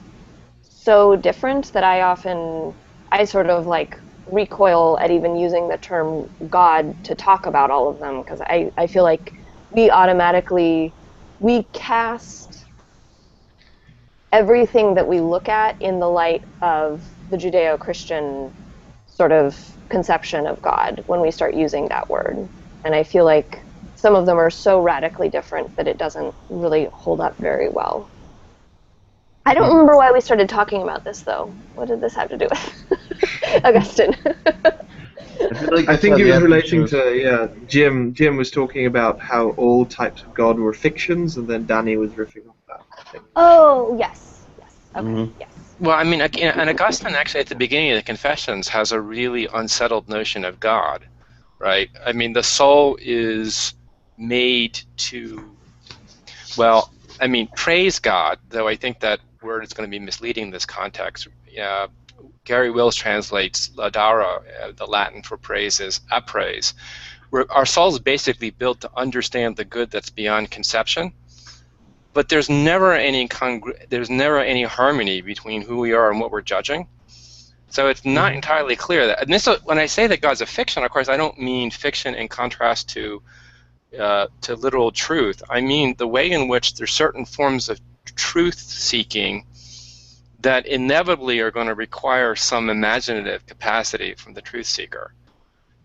different that I often I sort of like recoil at even using the term God to talk about all of them, because I feel like we cast everything that we look at in the light of the Judeo-Christian sort of conception of God when we start using that word. And I feel like some of them are so radically different that it doesn't really hold up very well. I don't remember why we started talking about this, though. What did this have to do with Augustine? I think it was relating to Jim was talking about how all types of God were fictions, and then Danny was riffing on that. I think. Oh yes, okay, yes. Well, I mean, and Augustine actually at the beginning of the Confessions has a really unsettled notion of God, right? I mean, the soul is made to, well, I mean, praise God, though I think that word is going to be misleading in this context. Gary Wills translates laudare, the Latin for praise, as appraise. Our soul is basically built to understand the good that's beyond conception, but there's never any harmony between who we are and what we're judging. So it's not entirely clear that. And this, when I say that God's a fiction, of course, I don't mean fiction in contrast to literal truth. I mean the way in which there's certain forms of truth-seeking that inevitably are going to require some imaginative capacity from the truth seeker.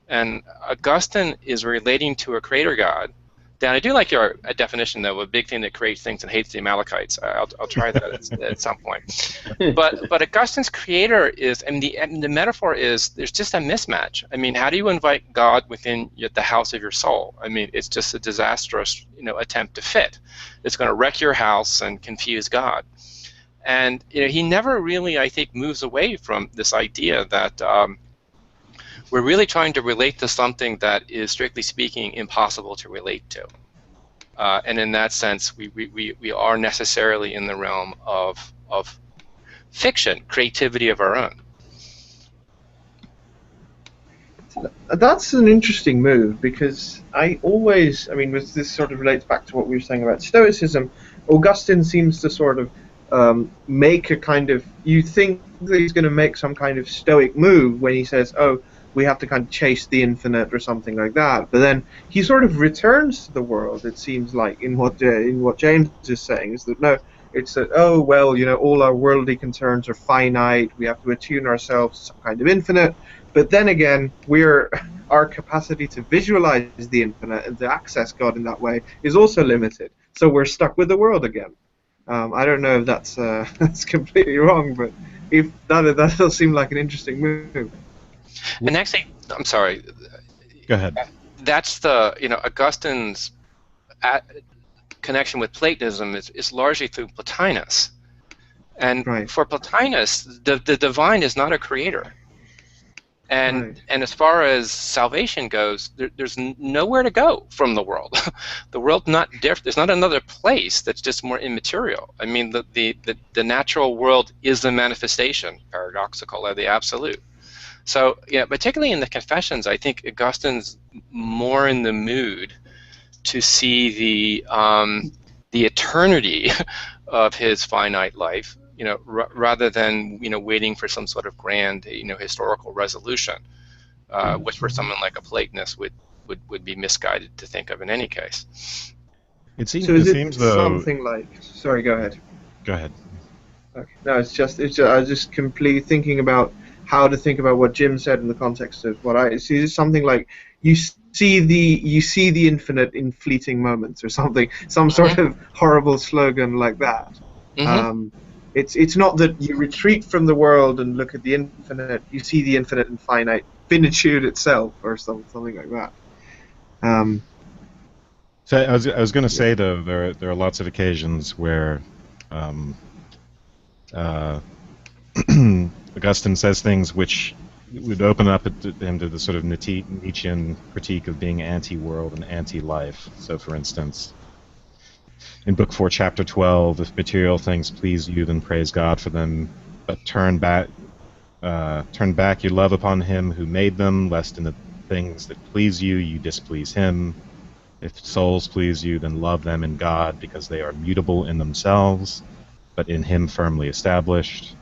And Augustine is relating to a creator God. Dan, I do like your definition, though, of a big thing that creates things and hates the Amalekites. I'll try that at some point. But Augustine's creator is, and the metaphor is, there's just a mismatch. I mean, how do you invite God within the house of your soul? I mean, it's just a disastrous, attempt to fit. It's going to wreck your house and confuse God. And he never really, I think, moves away from this idea that we're really trying to relate to something that is, strictly speaking, impossible to relate to. And in that sense, we are necessarily in the realm of fiction, creativity of our own. That's an interesting move, because this sort of relates back to what we were saying about Stoicism. Augustine seems to sort of make a kind of, you think that he's going to make some kind of Stoic move when he says, oh, we have to kind of chase the infinite or something like that. But then he sort of returns to the world, it seems like, in what James is saying, is that no, it's that, oh, well, all our worldly concerns are finite, we have to attune ourselves to some kind of infinite. But then again, our capacity to visualize the infinite and to access God in that way is also limited. So we're stuck with the world again. I don't know if that's completely wrong, but if that does seem like an interesting move. And actually, I'm sorry. Go ahead. That's Augustine's connection with Platonism is largely through Plotinus. And for Plotinus, the divine is not a creator. And as far as salvation goes, there's nowhere to go from the world. The world's not different. There's not another place that's just more immaterial. I mean, the natural world is the manifestation, paradoxical, of the absolute. So, particularly in the Confessions, I think Augustine's more in the mood to see the eternity of his finite life, rather than waiting for some sort of grand historical resolution, which for someone like a Platonist would be misguided to think of in any case. It seems, something like. Sorry, go ahead. Go ahead. Okay. No, it's just I was just completely thinking about how to think about what Jim said in the context of what I see. It's something like you see the infinite in fleeting moments, or something, some sort of horrible slogan like that. It's not that you retreat from the world and look at the infinite. You see the infinite and finite finitude itself, or something like that. So I was going to say, though, there are lots of occasions where Augustine says things which would open up him to the sort of Nietzschean critique of being anti-world and anti-life. So, for instance, in Book 4, Chapter 12, if material things please you, then praise God for them, but turn back your love upon him who made them, lest in the things that please you, you displease him. If souls please you, then love them in God, because they are mutable in themselves, but in him firmly established.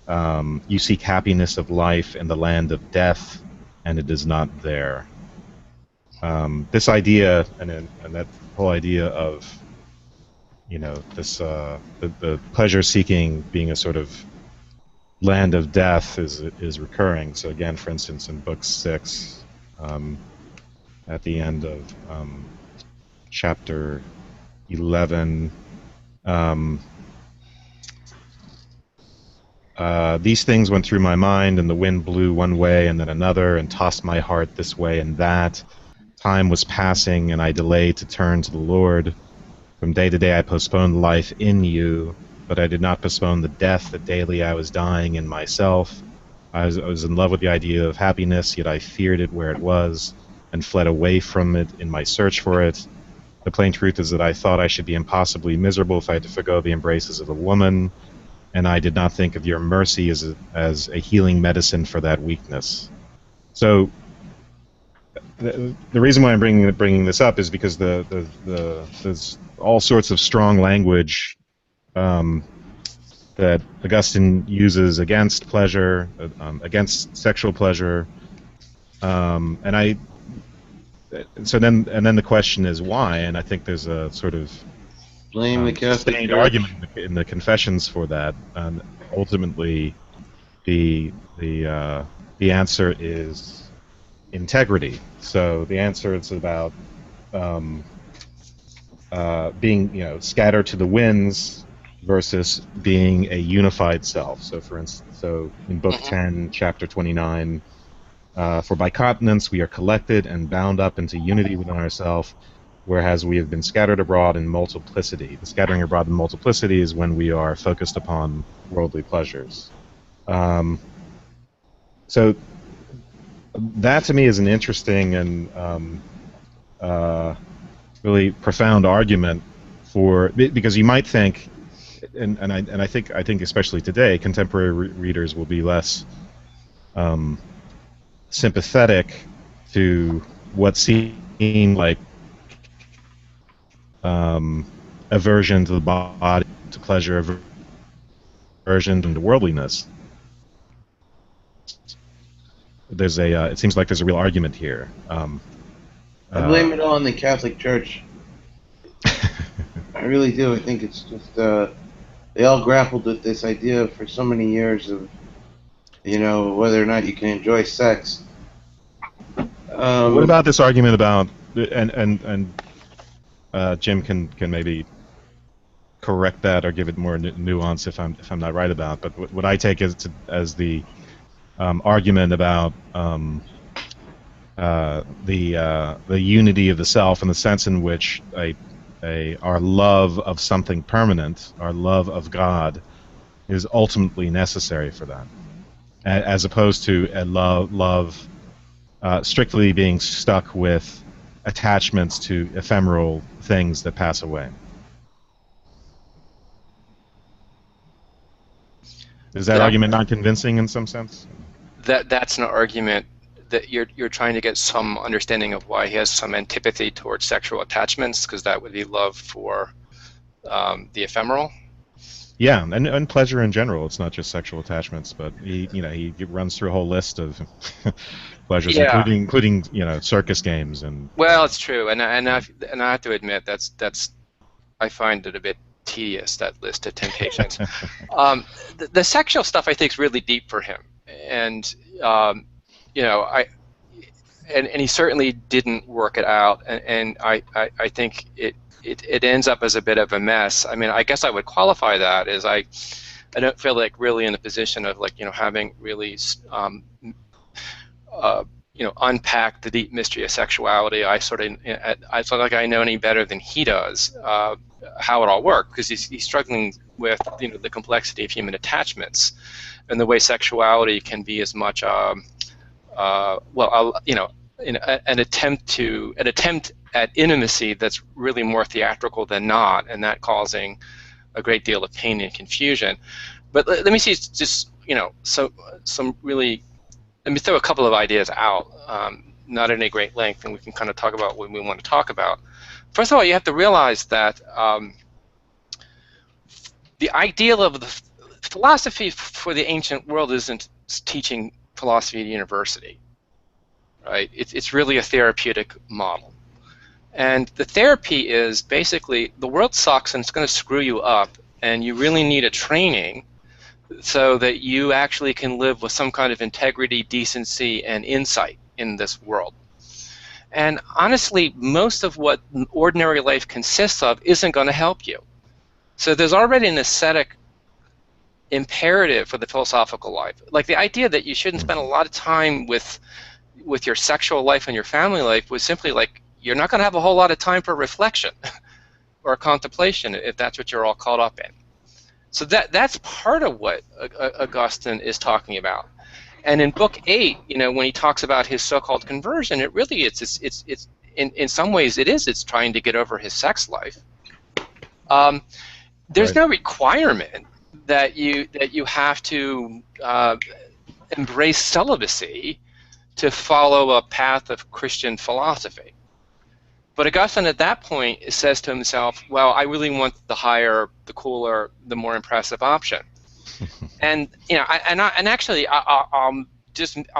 You seek happiness of life in the land of death, and it is not there. This idea, and that whole idea of, this the pleasure-seeking being a sort of land of death is recurring. So again, for instance, in Book 6, at the end of chapter 11. These things went through my mind, and the wind blew one way and then another, and tossed my heart this way and that. Time was passing, and I delayed to turn to the Lord. From day to day I postponed life in you, but I did not postpone the death that daily I was dying in myself. I was in love with the idea of happiness, yet I feared it where it was, and fled away from it in my search for it. The plain truth is that I thought I should be impossibly miserable if I had to forgo the embraces of a woman, and I did not think of your mercy as a healing medicine for that weakness. So the reason why I'm bringing this up is because there's all sorts of strong language that Augustine uses against pleasure, against sexual pleasure, and then the question is why, and I think there's a sort of Blame the Catholic sustained Church. argument in the Confessions for that, and ultimately the answer is integrity. So the answer is about being scattered to the winds versus being a unified self. So for instance, in Book 10, Chapter 29, for by continence we are collected and bound up into unity within ourselves, whereas we have been scattered abroad in multiplicity. The scattering abroad in multiplicity is when we are focused upon worldly pleasures. So that to me is an interesting and really profound argument because you might think, and I think especially today, contemporary readers will be less sympathetic to what seemed like aversion to the body, to pleasure, aversion to worldliness. It seems like there's a real argument here. I blame it all on the Catholic Church. I really do. I think it's just they all grappled with this idea for so many years of whether or not you can enjoy sex. What about this argument about and Jim can maybe correct that or give it more nuance if I'm not right about. But what I take as the argument about the unity of the self, in the sense in which our love of something permanent, our love of God, is ultimately necessary for that, as opposed to a love strictly being stuck with attachments to ephemeral things that pass away. Is that argument not convincing in some sense? That's an argument that you're trying to get some understanding of why he has some antipathy towards sexual attachments, because that would be love for the ephemeral. Yeah, and pleasure in general. It's not just sexual attachments, but he runs through a whole list of pleasures, including circus games and. Well, it's true, and I have to admit I find it a bit tedious, that list of temptations. The sexual stuff I think is really deep for him, and and he certainly didn't work it out, and I think it ends up as a bit of a mess. I mean, I guess I would qualify that as I don't feel like really in a position of having really unpack the deep mystery of sexuality. I feel like I know any better than he does how it all works, because he's struggling with the complexity of human attachments and the way sexuality can be as much an attempt at intimacy that's really more theatrical than not, and that causing a great deal of pain and confusion. But let me see, just some really. Let me throw a couple of ideas out, not at any great length, and we can kind of talk about what we want to talk about. First of all, you have to realize that the ideal of philosophy for the ancient world isn't teaching philosophy at university, right? It's really a therapeutic model. And the therapy is basically the world sucks and it's going to screw you up, and you really need a training so that you actually can live with some kind of integrity, decency, and insight in this world. And honestly, most of what ordinary life consists of isn't going to help you. So there's already an ascetic imperative for the philosophical life. Like the idea that you shouldn't spend a lot of time with your sexual life and your family life was simply like, you're not going to have a whole lot of time for reflection or contemplation if that's what you're all caught up in. So that's part of what Augustine is talking about. And in Book 8, when he talks about his so-called conversion, it really it's in some ways it's trying to get over his sex life. There's no requirement that you have to embrace celibacy to follow a path of Christian philosophy. But Augustine at that point says to himself, well, I really want the higher, the cooler, the more impressive option. And actually I'll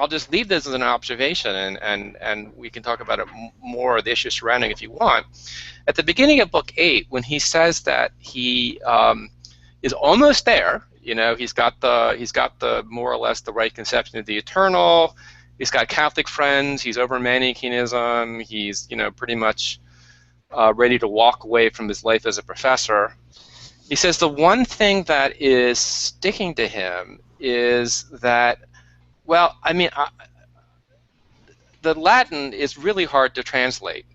just leave this as an observation, and we can talk about it more, the issues surrounding it if you want. At the beginning of Book 8, when he says that he is almost there, he's got the more or less the right conception of the eternal. He's got Catholic friends. He's over Manichaeism. He's pretty much ready to walk away from his life as a professor. He says the one thing that is sticking to him is that, well, the Latin is really hard to translate,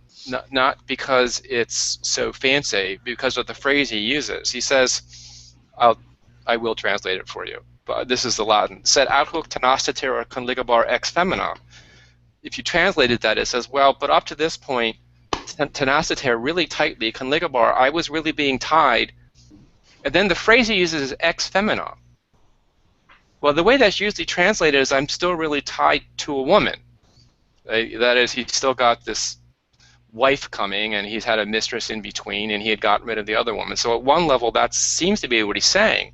not because it's so fancy, because of the phrase he uses. He says, I will translate it for you. But this is the Latin. Sed ad hoc tenacitur conligabar ex femina. If you translated that, it says, well, but up to this point, tenacitur, really tightly, conligabar, I was really being tied. And then the phrase he uses is ex femina. Well, the way that's usually translated is I'm still really tied to a woman. That is, he's still got this wife coming, and he's had a mistress in between, and he had gotten rid of the other woman. So at one level, that seems to be what he's saying.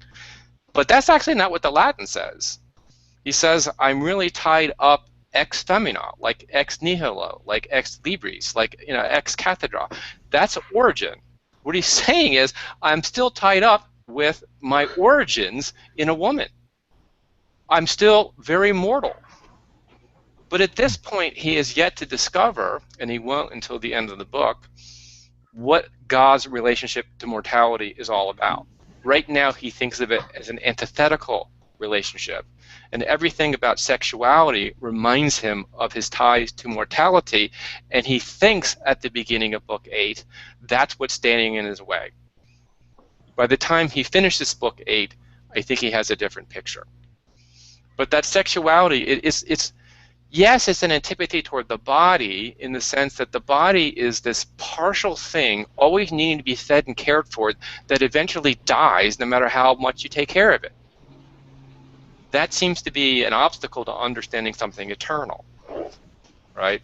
But that's actually not what the Latin says. He says, I'm really tied up ex femina, like ex nihilo, like ex libris, like ex cathedra. That's origin. What he's saying is, I'm still tied up with my origins in a woman. I'm still very mortal. But at this point, he is yet to discover, and he won't until the end of the book, what God's relationship to mortality is all about. Right now, he thinks of it as an antithetical relationship, and everything about sexuality reminds him of his ties to mortality, and he thinks at the beginning of Book 8 that's what's standing in his way. By the time he finishes Book 8, I think he has a different picture. But that sexuality, yes, it's an antipathy toward the body in the sense that the body is this partial thing always needing to be fed and cared for that eventually dies no matter how much you take care of it. That seems to be an obstacle to understanding something eternal, right?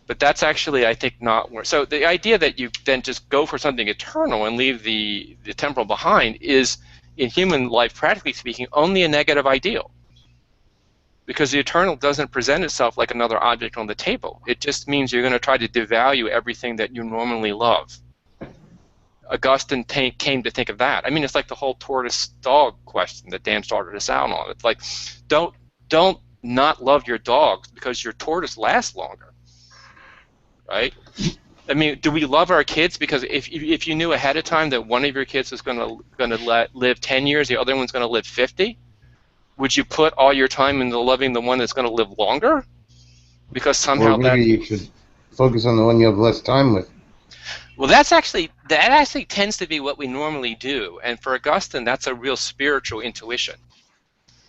But that's actually, I think, not where. So the idea that you then just go for something eternal and leave the temporal behind is, in human life, practically speaking, only a negative ideal. Because the eternal doesn't present itself like another object on the table. It just means you're going to try to devalue everything that you normally love. Augustine came to think of that. It's like the whole tortoise-dog question that Dan started us out on. It's like, don't not love your dogs because your tortoise lasts longer, right? Do we love our kids because if you knew ahead of time that one of your kids was going to live 10 years, the other one's going to live 50? Would you put all your time into loving the one that's going to live longer? Because somehow maybe you should focus on the one you have less time with. Well, that actually tends to be what we normally do, and for Augustine, that's a real spiritual intuition.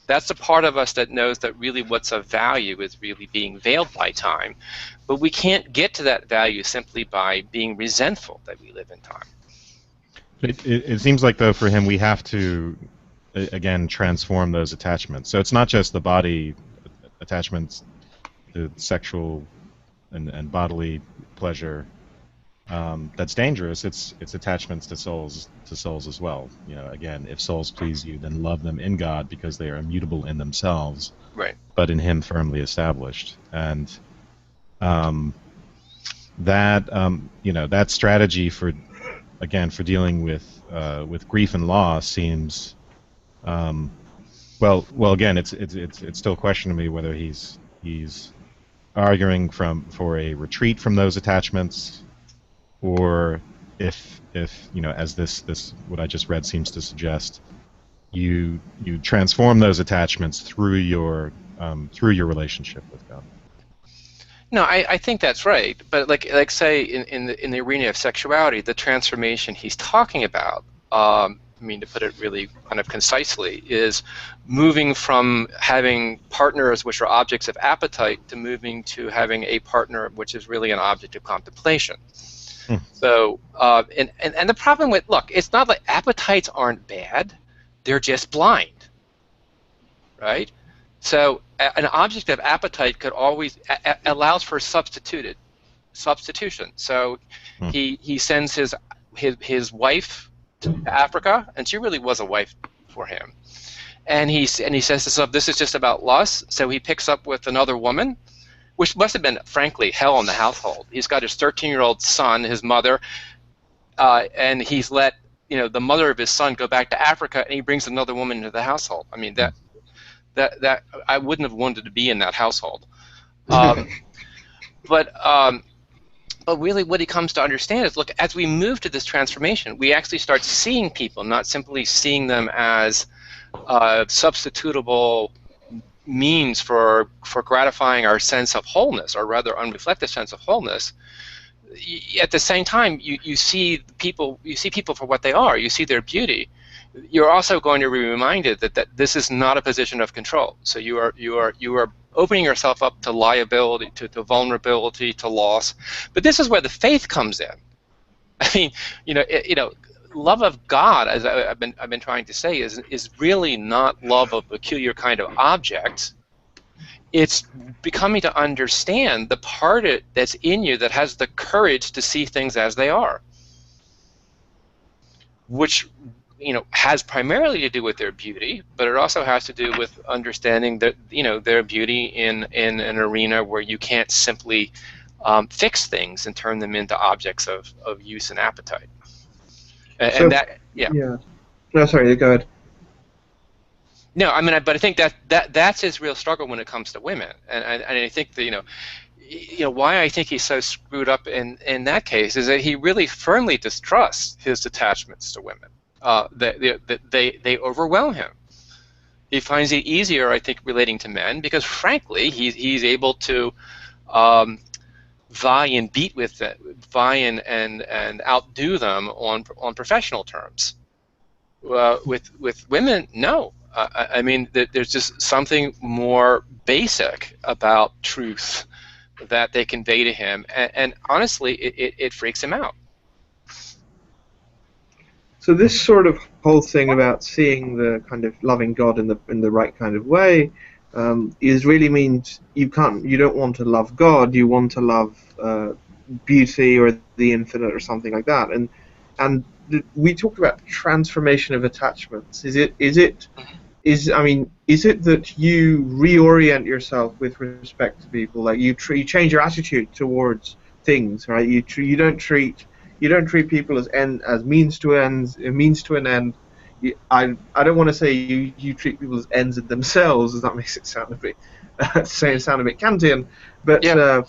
That's the part of us that knows that really what's of value is really being veiled by time, but we can't get to that value simply by being resentful that we live in time. It seems like, though, for him, we have to again transform those attachments. So it's not just the body attachments, the sexual and bodily pleasure, that's dangerous. It's attachments to souls as well. You know, again, if souls please you, then love them in God because they are immutable in themselves, Right. but in Him firmly established. And that strategy for dealing with grief and loss seems well again it's still a question to me whether he's arguing for a retreat from those attachments, or if as this what I just read seems to suggest, you transform those attachments through your relationship with God. No, I think that's right. But like say in the arena of sexuality, the transformation he's talking about, I mean, to put it really kind of concisely, is moving from having partners which are objects of appetite to moving to having a partner which is really an object of contemplation. So, and the problem with, look, it's not like appetites aren't bad, they're just blind, right? So an object of appetite could always allows for substitution. So he sends his wife to Africa, and she really was a wife for him. And he says to himself, this is just about lust. So he picks up with another woman, which must have been, frankly, hell in the household. He's got his 13-year-old son, his mother, and he's let the mother of his son go back to Africa, and he brings another woman into the household. I mean, that I wouldn't have wanted to be in that household. But really what he comes to understand is, look, as we move to this transformation, we actually start seeing people, not simply seeing them as substitutable means for gratifying our sense of wholeness, or rather unreflected sense of wholeness. At the same time, you see people for what they are. You see their beauty. You're also going to be reminded that this is not a position of control. So you are opening yourself up to liability, to vulnerability, to loss. But this is where the faith comes in. I mean, love of God, as I've been trying to say, is really not love of a peculiar kind of object. It's becoming to understand the part that's in you that has the courage to see things as they are, which has primarily to do with their beauty, but it also has to do with understanding that their beauty in an arena where you can't simply fix things and turn them into objects of use and appetite. No, sorry, go ahead. No, I mean, but I think that's his real struggle when it comes to women, and I think that why I think he's so screwed up in that case is that he really firmly distrusts his attachments to women. They overwhelm him. He finds it easier, I think, relating to men because, frankly, he's able to vie and outdo them on professional terms. With women, no. I mean, there's just something more basic about truth that they convey to him, and honestly, it freaks him out. So this sort of whole thing about seeing the kind of loving God in the right kind of way is really means you don't want to love God, you want to love beauty or the infinite or something like that. And we talked about transformation of attachments. Is it that you reorient yourself with respect to people, like you change your attitude towards things, right? You don't treat people as means to an end. I don't want to say you treat people as ends in themselves, as that makes it sound a bit Kantian, but yeah.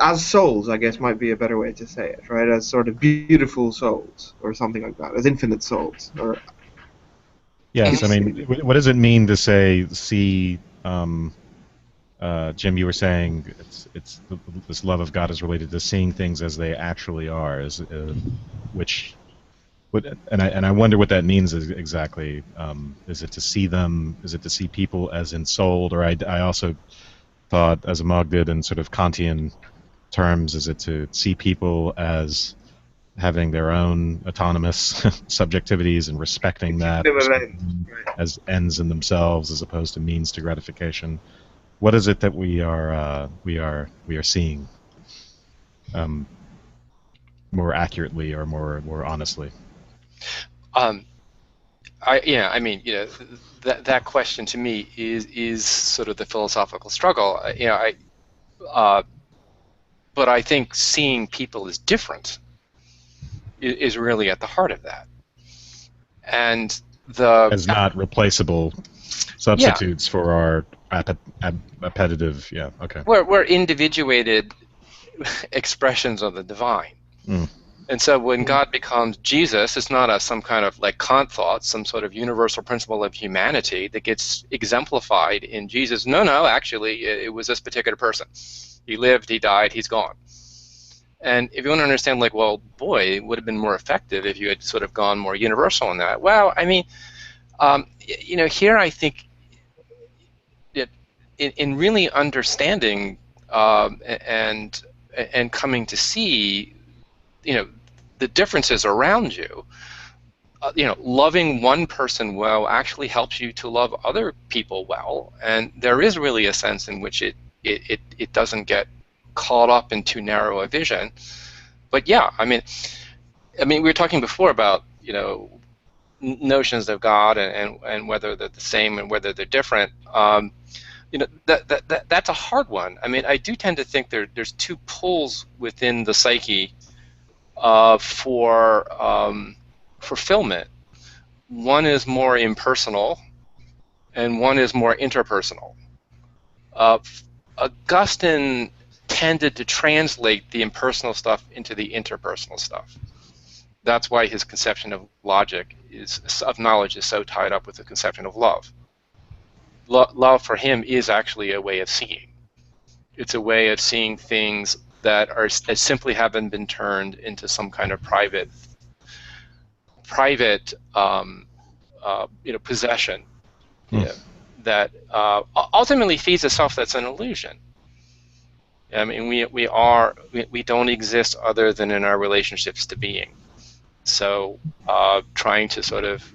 As souls, I guess, might be a better way to say it, right? As sort of beautiful souls or something like that, as infinite souls. Or yes, I mean, what does it mean to say see? Jim, you were saying this love of God is related to seeing things as they actually are, and I wonder what that means exactly. Is it to see them? Is it to see people as ensouled? Or I also thought, as Amog did in sort of Kantian terms, is it to see people as having their own autonomous subjectivities and respecting that as ends in themselves as opposed to means to gratification? What is it that we are seeing? more accurately or more honestly? I mean, that question to me is sort of the philosophical struggle. But I think seeing people as different is really at the heart of that. And as not replaceable substitutes for our appetitive, okay. We're individuated expressions of the divine. And so when God becomes Jesus, it's not some kind of like Kant thought, some sort of universal principle of humanity that gets exemplified in Jesus. No, actually, it was this particular person. He lived, he died, he's gone. And if you want to understand, like, well, boy, it would have been more effective if you had sort of gone more universal in that. Well, I mean, here I think in really understanding and coming to see, the differences around you, loving one person well actually helps you to love other people well, and there is really a sense in which it doesn't get caught up in too narrow a vision. But yeah, I mean, we were talking before about notions of God and whether they're the same and whether they're different. That's a hard one. I mean, I do tend to think there's two pulls within the psyche for fulfillment. One is more impersonal, and one is more interpersonal. Augustine tended to translate the impersonal stuff into the interpersonal stuff. That's why his conception of logic of knowledge is so tied up with the conception of love. Love for him is actually a way of seeing. It's a way of seeing things that simply haven't been turned into some kind of private possession that ultimately feeds a self that's an illusion. I mean, we don't exist other than in our relationships to being. So trying to sort of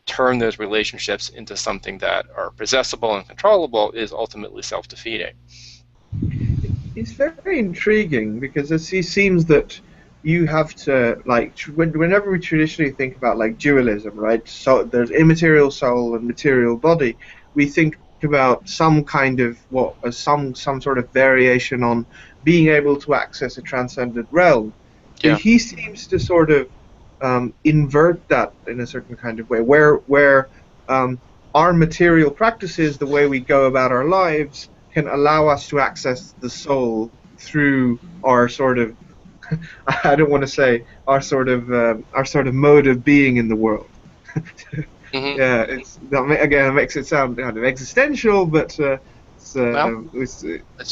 turn those relationships into something that are possessible and controllable is ultimately self-defeating. It's very intriguing because it seems that you have to, like, whenever we traditionally think about like dualism, right? So there's immaterial soul and material body. We think about some kind of some sort of variation on being able to access a transcendent realm. Yeah. He seems to sort of invert that in a certain kind of way, where our material practices, the way we go about our lives, can allow us to access the soul through our sort of, I don't want to say our sort of mode of being in the world. Mm-hmm. Yeah, it makes it sound kind of existential, but it's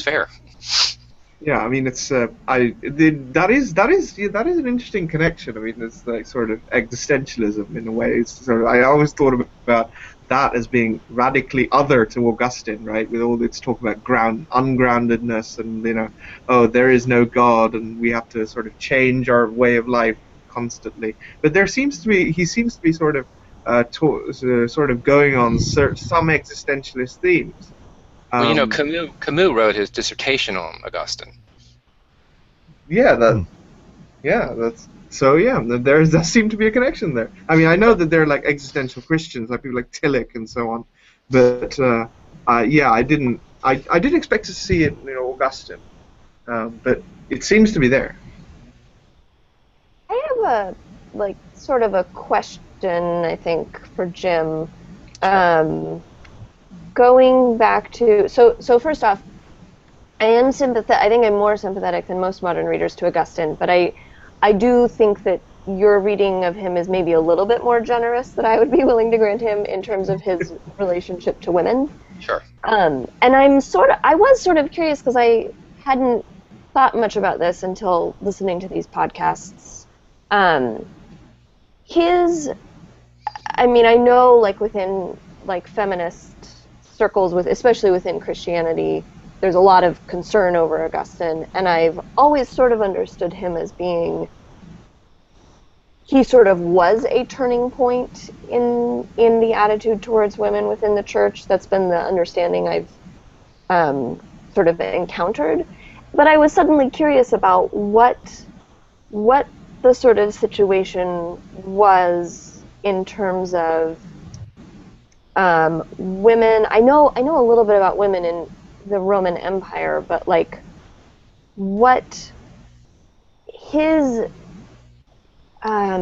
fair. Yeah, I mean, that is an interesting connection. I mean, it's like sort of existentialism in a way. It's sort of, I always thought about that as being radically other to Augustine, right? With all its talk about ungroundedness and there is no God, and we have to sort of change our way of life constantly. But he seems to be sort of going on some existentialist themes. Well, Camus wrote his dissertation on Augustine. Yeah, there seem to be a connection there. I mean, I know that they're like existential Christians, like people like Tillich and so on, but I didn't expect to see it in Augustine, but it seems to be there. I have sort of a question, I think, for Jim. Going back to so first off, I am sympathetic. I think I'm more sympathetic than most modern readers to Augustine, but I do think that your reading of him is maybe a little bit more generous than I would be willing to grant him in terms of his relationship to women. Sure. And I was sort of curious because I hadn't thought much about this until listening to these podcasts. I know within feminist circles, especially within Christianity, there's a lot of concern over Augustine, and I've always sort of understood him as being, he sort of was a turning point in the attitude towards women within the church. That's been the understanding I've sort of encountered. But I was suddenly curious about what the sort of situation was in terms of women. I know a little bit about women in the Roman Empire, but like what his I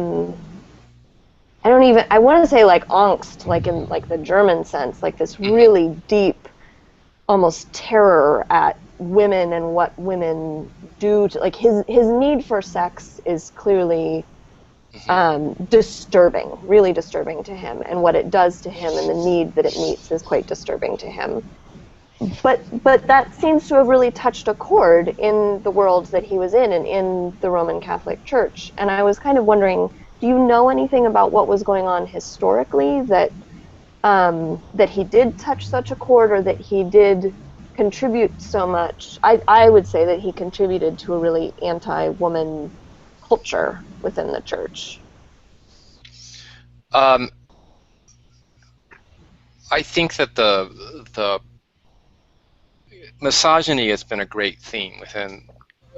want to say like angst, like in like the German sense, like this really deep, almost terror at women and what women do to, like his need for sex is clearly disturbing, really disturbing to him, and what it does to him and the need that it meets is quite disturbing to him. But that seems to have really touched a chord in the world that he was in and in the Roman Catholic Church. And I was kind of wondering, do you know anything about what was going on historically that that he did touch such a chord, or that he did contribute so much? I would say that he contributed to a really anti-woman culture within the church. I think that the misogyny has been a great theme within,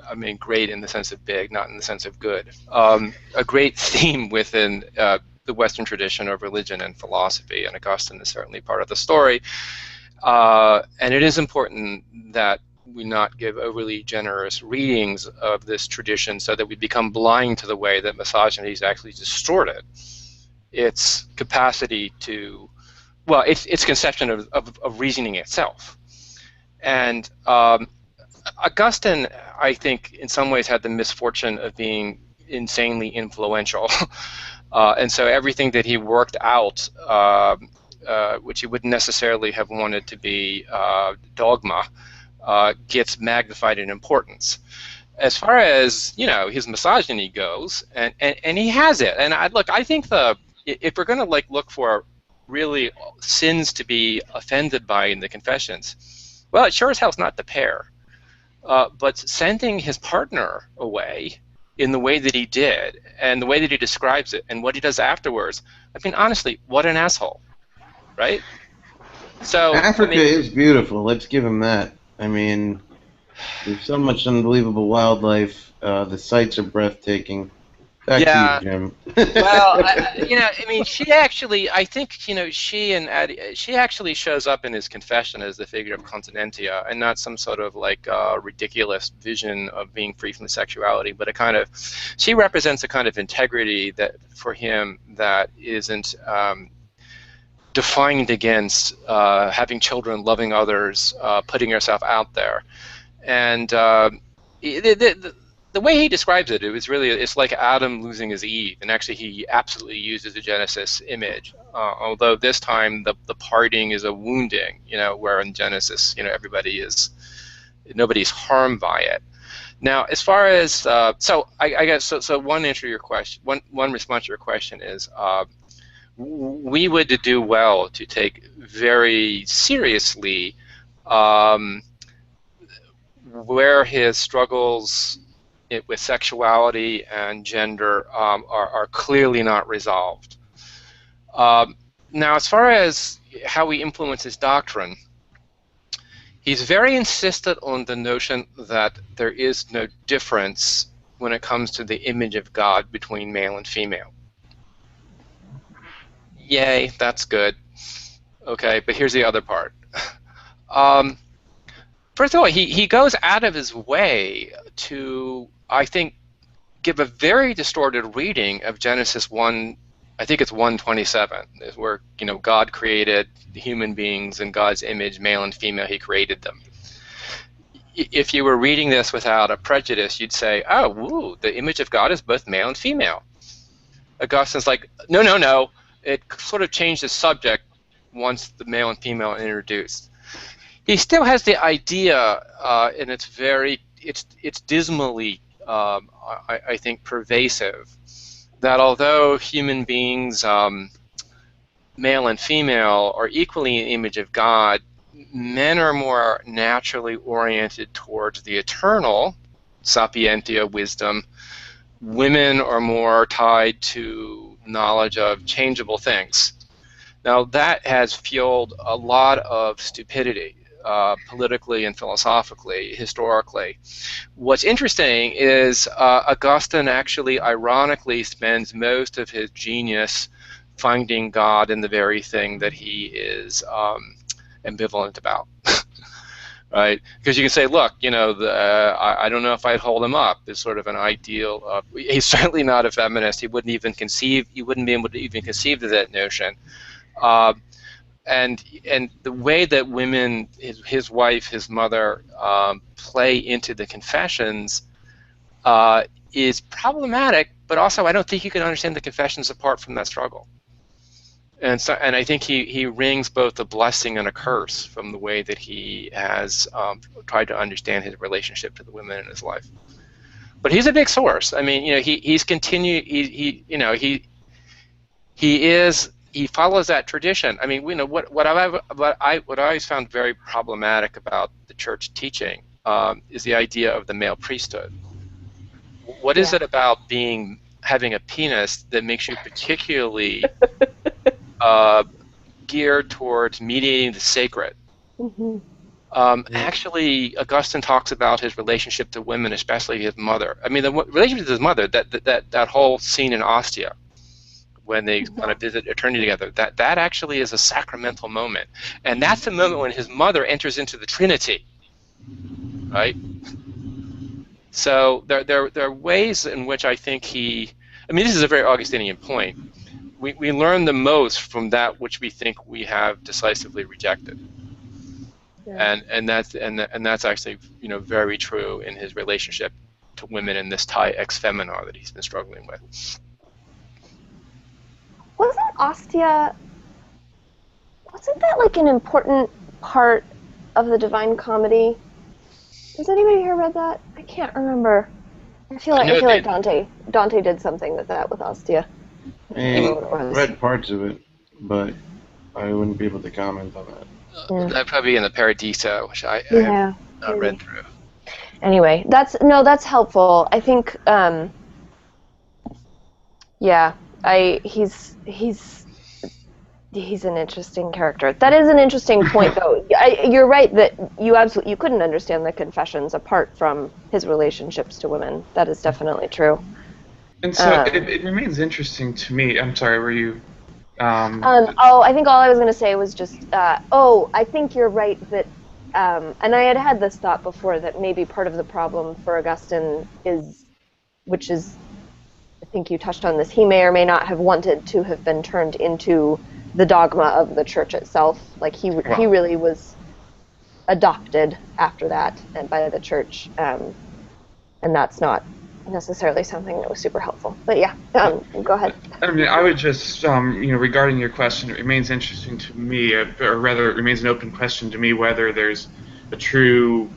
I mean, great in the sense of big, not in the sense of good. A great theme within the Western tradition of religion and philosophy, and Augustine is certainly part of the story. And it is important that we not give overly generous readings of this tradition so that we become blind to the way that misogyny has actually distorted its capacity to, well, its conception of reasoning itself. And Augustine, I think, in some ways had the misfortune of being insanely influential. And so everything that he worked out, which he wouldn't necessarily have wanted to be dogma, gets magnified in importance. As far as, you know, his misogyny goes, and he has it. And I think if we're going to like look for really sins to be offended by in the Confessions, well, it sure as hell's not the pair. But sending his partner away in the way that he did, and the way that he describes it, and what he does afterwards, I mean, honestly, what an asshole, right? So Africa is beautiful. Let's give him that. I mean, there's so much unbelievable wildlife. The sights are breathtaking. Back to you, Jim. Well, I mean, she actually, I think, she actually shows up in his confession as the figure of continentia, and not some sort of like ridiculous vision of being free from sexuality, but she represents a kind of integrity that for him that isn't defined against having children, loving others, putting yourself out there, and the way he describes it, it's like Adam losing his Eve, and actually he absolutely uses a Genesis image, although this time the parting is a wounding, where in Genesis, nobody's harmed by it. Now, as far as, I guess, one answer to your question, one response to your question is, we would do well to take very seriously where his struggles with sexuality and gender are clearly not resolved. Now, as far as how he influences doctrine, he's very insistent on the notion that there is no difference when it comes to the image of God between male and female. Yay, that's good. Okay, but here's the other part. First of all, he goes out of his way to, I think, give a very distorted reading of Genesis 1, I think it's 1:27, where God created the human beings in God's image, male and female, he created them. If you were reading this without a prejudice, you'd say, oh, woo, the image of God is both male and female. Augustine's like, no. It sort of changed the subject once the male and female are introduced. He still has the idea, and it's dismally, I think, pervasive, that although human beings, male and female, are equally in the image of God, men are more naturally oriented towards the eternal, sapientia, wisdom. Women are more tied to knowledge of changeable things. Now, that has fueled a lot of stupidity. politically and philosophically, historically. What's interesting is Augustine actually, ironically, spends most of his genius finding God in the very thing that he is ambivalent about. Right? Because you can say, look, I don't know if I'd hold him up as sort of an ideal. He's certainly not a feminist. He wouldn't be able to even conceive of that notion. And the way that women, his wife, his mother, play into the Confessions is problematic. But also, I don't think you can understand the Confessions apart from that struggle. And I think he wrings both a blessing and a curse from the way that he has tried to understand his relationship to the women in his life. But he's a big source. I mean, he's continued. He follows that tradition. I mean, what I always found very problematic about the church teaching is the idea of the male priesthood. What is it about having a penis that makes you particularly geared towards mediating the sacred? Mm-hmm. Actually, Augustine talks about his relationship to women, especially his mother. I mean, the relationship to his mother, that whole scene in Ostia, when they kind of visit eternity together, that actually is a sacramental moment. And that's the moment when his mother enters into the Trinity, right? So there are ways in which I think this is a very Augustinian point. We learn the most from that which we think we have decisively rejected. Yeah. And that's actually very true in his relationship to women in this tie ex femina that he's been struggling with. Wasn't that like an important part of the Divine Comedy? Has anybody here read that? I can't remember. I feel like Dante did something with that with Ostia. I read parts of it, but I wouldn't be able to comment on that. That'd probably be in the Paradiso, which I have not read through. Anyway, that's helpful. I think, he's an interesting character. That is an interesting point, though. You're right that you couldn't understand the Confessions apart from his relationships to women. That is definitely true. And so it remains interesting to me. I'm sorry, were you? I think all I was going to say was just, I think you're right that, and I had this thought before that maybe part of the problem for Augustine which is, I think you touched on this, he may or may not have wanted to have been turned into the dogma of the church itself. Like he really was adopted after that and by the church, and that's not necessarily something that was super helpful. But go ahead. I mean, I would just, regarding your question, it remains interesting to me, or rather, it remains an open question to me whether there's a true,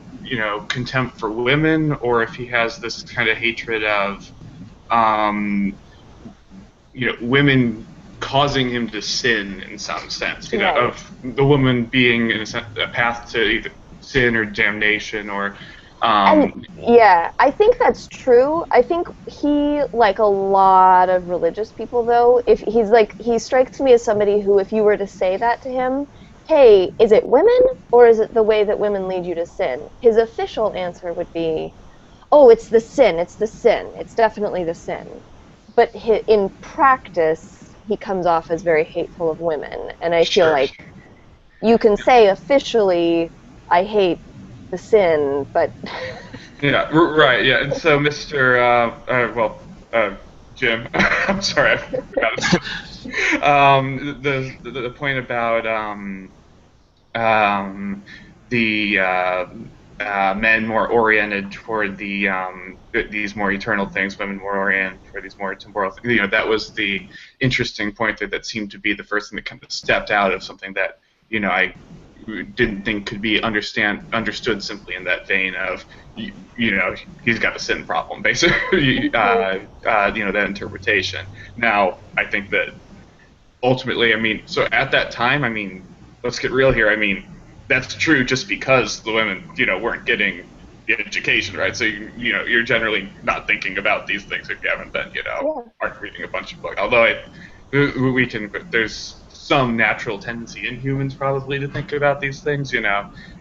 contempt for women, or if he has this kind of hatred of, women causing him to sin in some sense, of the woman being in a path to either sin or damnation, or. I think that's true. I think he, like a lot of religious people, though, he strikes me as somebody who, if you were to say that to him, hey, is it women or is it the way that women lead you to sin? His official answer would be, oh, it's the sin, it's definitely the sin. But in practice, he comes off as very hateful of women, and I feel like you can say officially, I hate the sin, but yeah, right, yeah. And so Mr. Jim, I'm sorry, I forgot the point about men more oriented toward these more eternal things, women more oriented toward these more temporal things. That was the interesting point that seemed to be the first thing that kind of stepped out of something that I didn't think could be understood simply in that vein of, he's got a sin problem, basically, that interpretation. Now, I think that ultimately, so at that time, let's get real here, that's true just because the women, weren't getting the education, right? So, you're generally not thinking about these things if you haven't been, aren't reading a bunch of books. Although there's some natural tendency in humans probably to think about these things,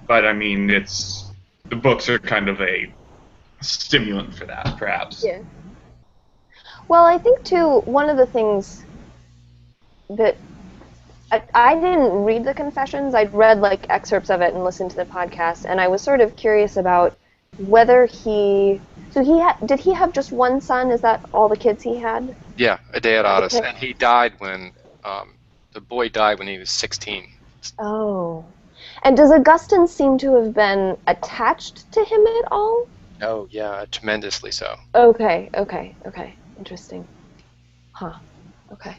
But I mean, the books are kind of a stimulant for that, perhaps. Yeah. Well, I think too, one of the things that I didn't read the Confessions. I'd read like excerpts of it and listened to the podcast, and I was sort of curious about whether did he have just one son? Is that all the kids he had? Yeah, Adeodatus, Okay. and he died when the boy died when he was 16. Oh. And does Augustine seem to have been attached to him at all? Oh yeah, tremendously so. Okay. Interesting. Huh. Okay.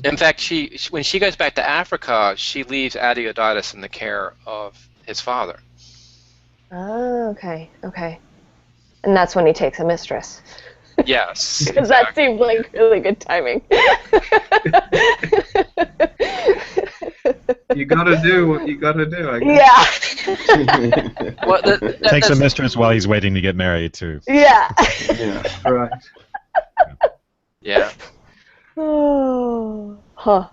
In fact, when she goes back to Africa, she leaves Adeodatus in the care of his father. Oh, okay. And that's when he takes a mistress. Yes. Because that seemed like really good timing. You gotta do what you gotta do, I guess. Yeah. Well, Takes a mistress while he's waiting to get married, too. Yeah. Yeah. Right. Yeah. Oh. Huh.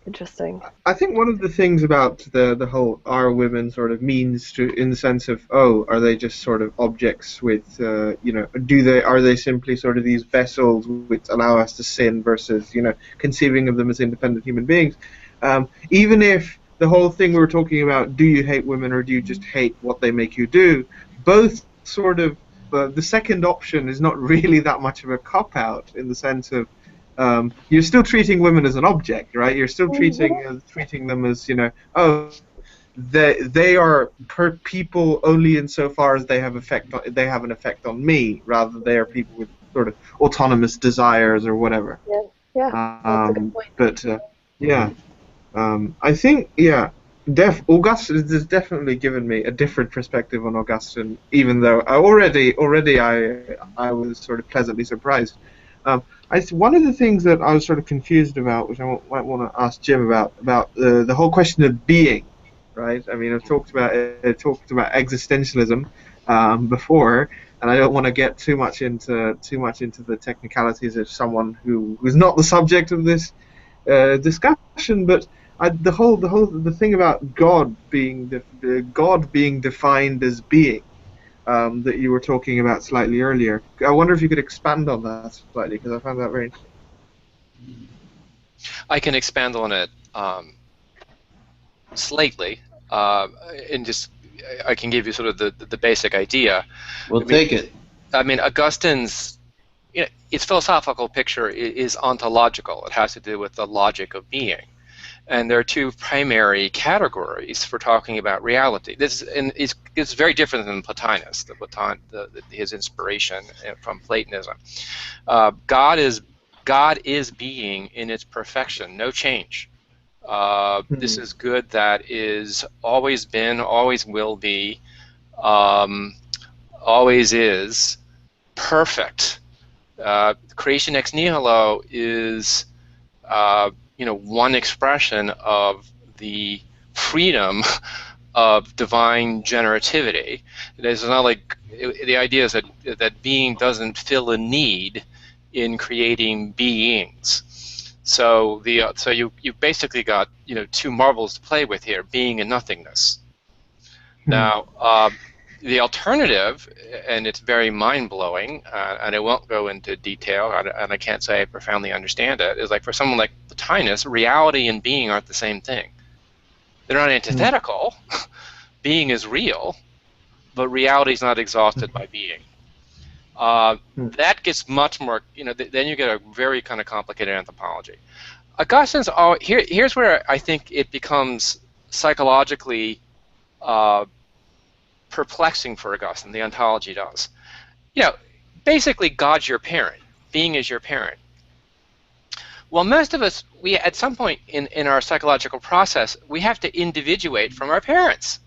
Interesting. I think one of the things about the whole "are women" sort of means to, in the sense of, oh, are they just sort of objects with, are they simply sort of these vessels which allow us to sin versus, conceiving of them as independent human beings? Even if the whole thing we were talking about, do you hate women or do you just hate what they make you do? Both sort of, the second option is not really that much of a cop-out in the sense of, you're still treating women as an object, right? You're still treating them as, they are people only insofar as they have an effect on me, rather than they are people with sort of autonomous desires or whatever. Yeah. That's a good point. But I think Augustine has definitely given me a different perspective on Augustine, even though I was sort of pleasantly surprised. One of the things that I was sort of confused about, which I might want to ask Jim about the whole question of being, right? I mean, I've talked about existentialism before, and I don't want to get too much into the technicalities of someone who's not the subject of this discussion, but the thing about God being defined as being. That you were talking about slightly earlier. I wonder if you could expand on that slightly, because I found that very interesting. I can expand on it slightly, and just I can give you sort of the basic idea. We'll take it. I mean, Augustine's its philosophical picture is ontological. It has to do with the logic of being. And there are two primary categories for talking about reality. This is very different than Plotinus, his inspiration from Platonism. God is being in its perfection, no change. This is good that is always been, always will be, always is, perfect. Creation ex nihilo is one expression of the freedom of divine generativity. It's not like the idea is that being doesn't fill a need in creating beings. So you've basically got two marbles to play with here: being and nothingness. Now the alternative, and it's very mind-blowing, and I won't go into detail, and I can't say I profoundly understand it, is like for someone like Plotinus, reality and being aren't the same thing. They're not antithetical. Being is real, but reality is not exhausted by being. That gets much more, then you get a very kind of complicated anthropology. Augustine's, here's where I think it becomes psychologically perplexing for Augustine, the ontology does. Basically God's your parent. Being is your parent. Well, most of us, we at some point in our psychological process, we have to individuate from our parents.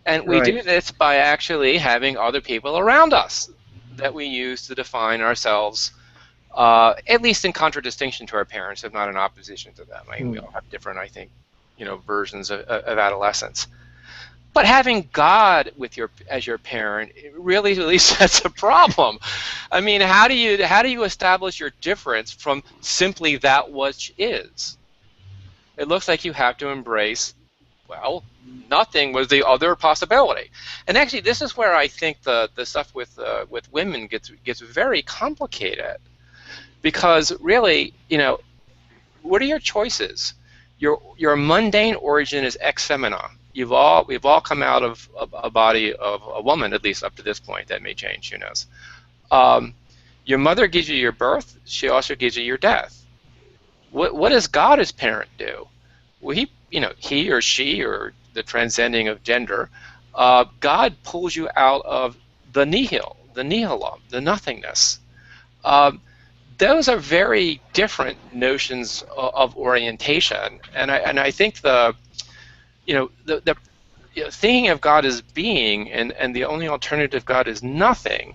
And we do this by actually having other people around us that we use to define ourselves, at least in contradistinction to our parents, if not in opposition to them. I mean, we all have different, I think, versions of adolescence. But having God as your parent really sets a problem. I mean, how do you establish your difference from simply that which is? It looks like you have to embrace Well, nothing was the other possibility. And actually, this is where I think the stuff with women gets very complicated, because really, what are your choices? Your mundane origin is ex femina. We've all come out of a body of a woman, at least up to this point. That may change, who knows. Your mother gives you your birth. She also gives you your death. What does God as parent do? Well, he or she, or the transcending of gender, God pulls you out of the nihil, the nihilum, the nothingness. Those are very different notions of orientation, and I think the thinking of God as being, and the only alternative God is nothing.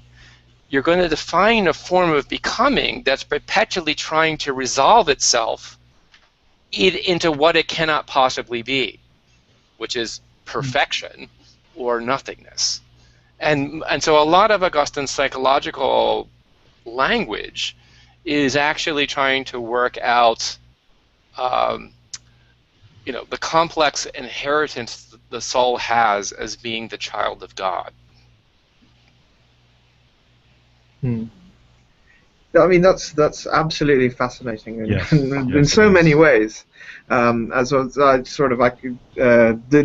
You're going to define a form of becoming that's perpetually trying to resolve itself into what it cannot possibly be, which is perfection or nothingness. And so a lot of Augustine's psychological language is actually trying to work out the complex inheritance the soul has as being the child of God. I mean, that's absolutely fascinating in so many ways. The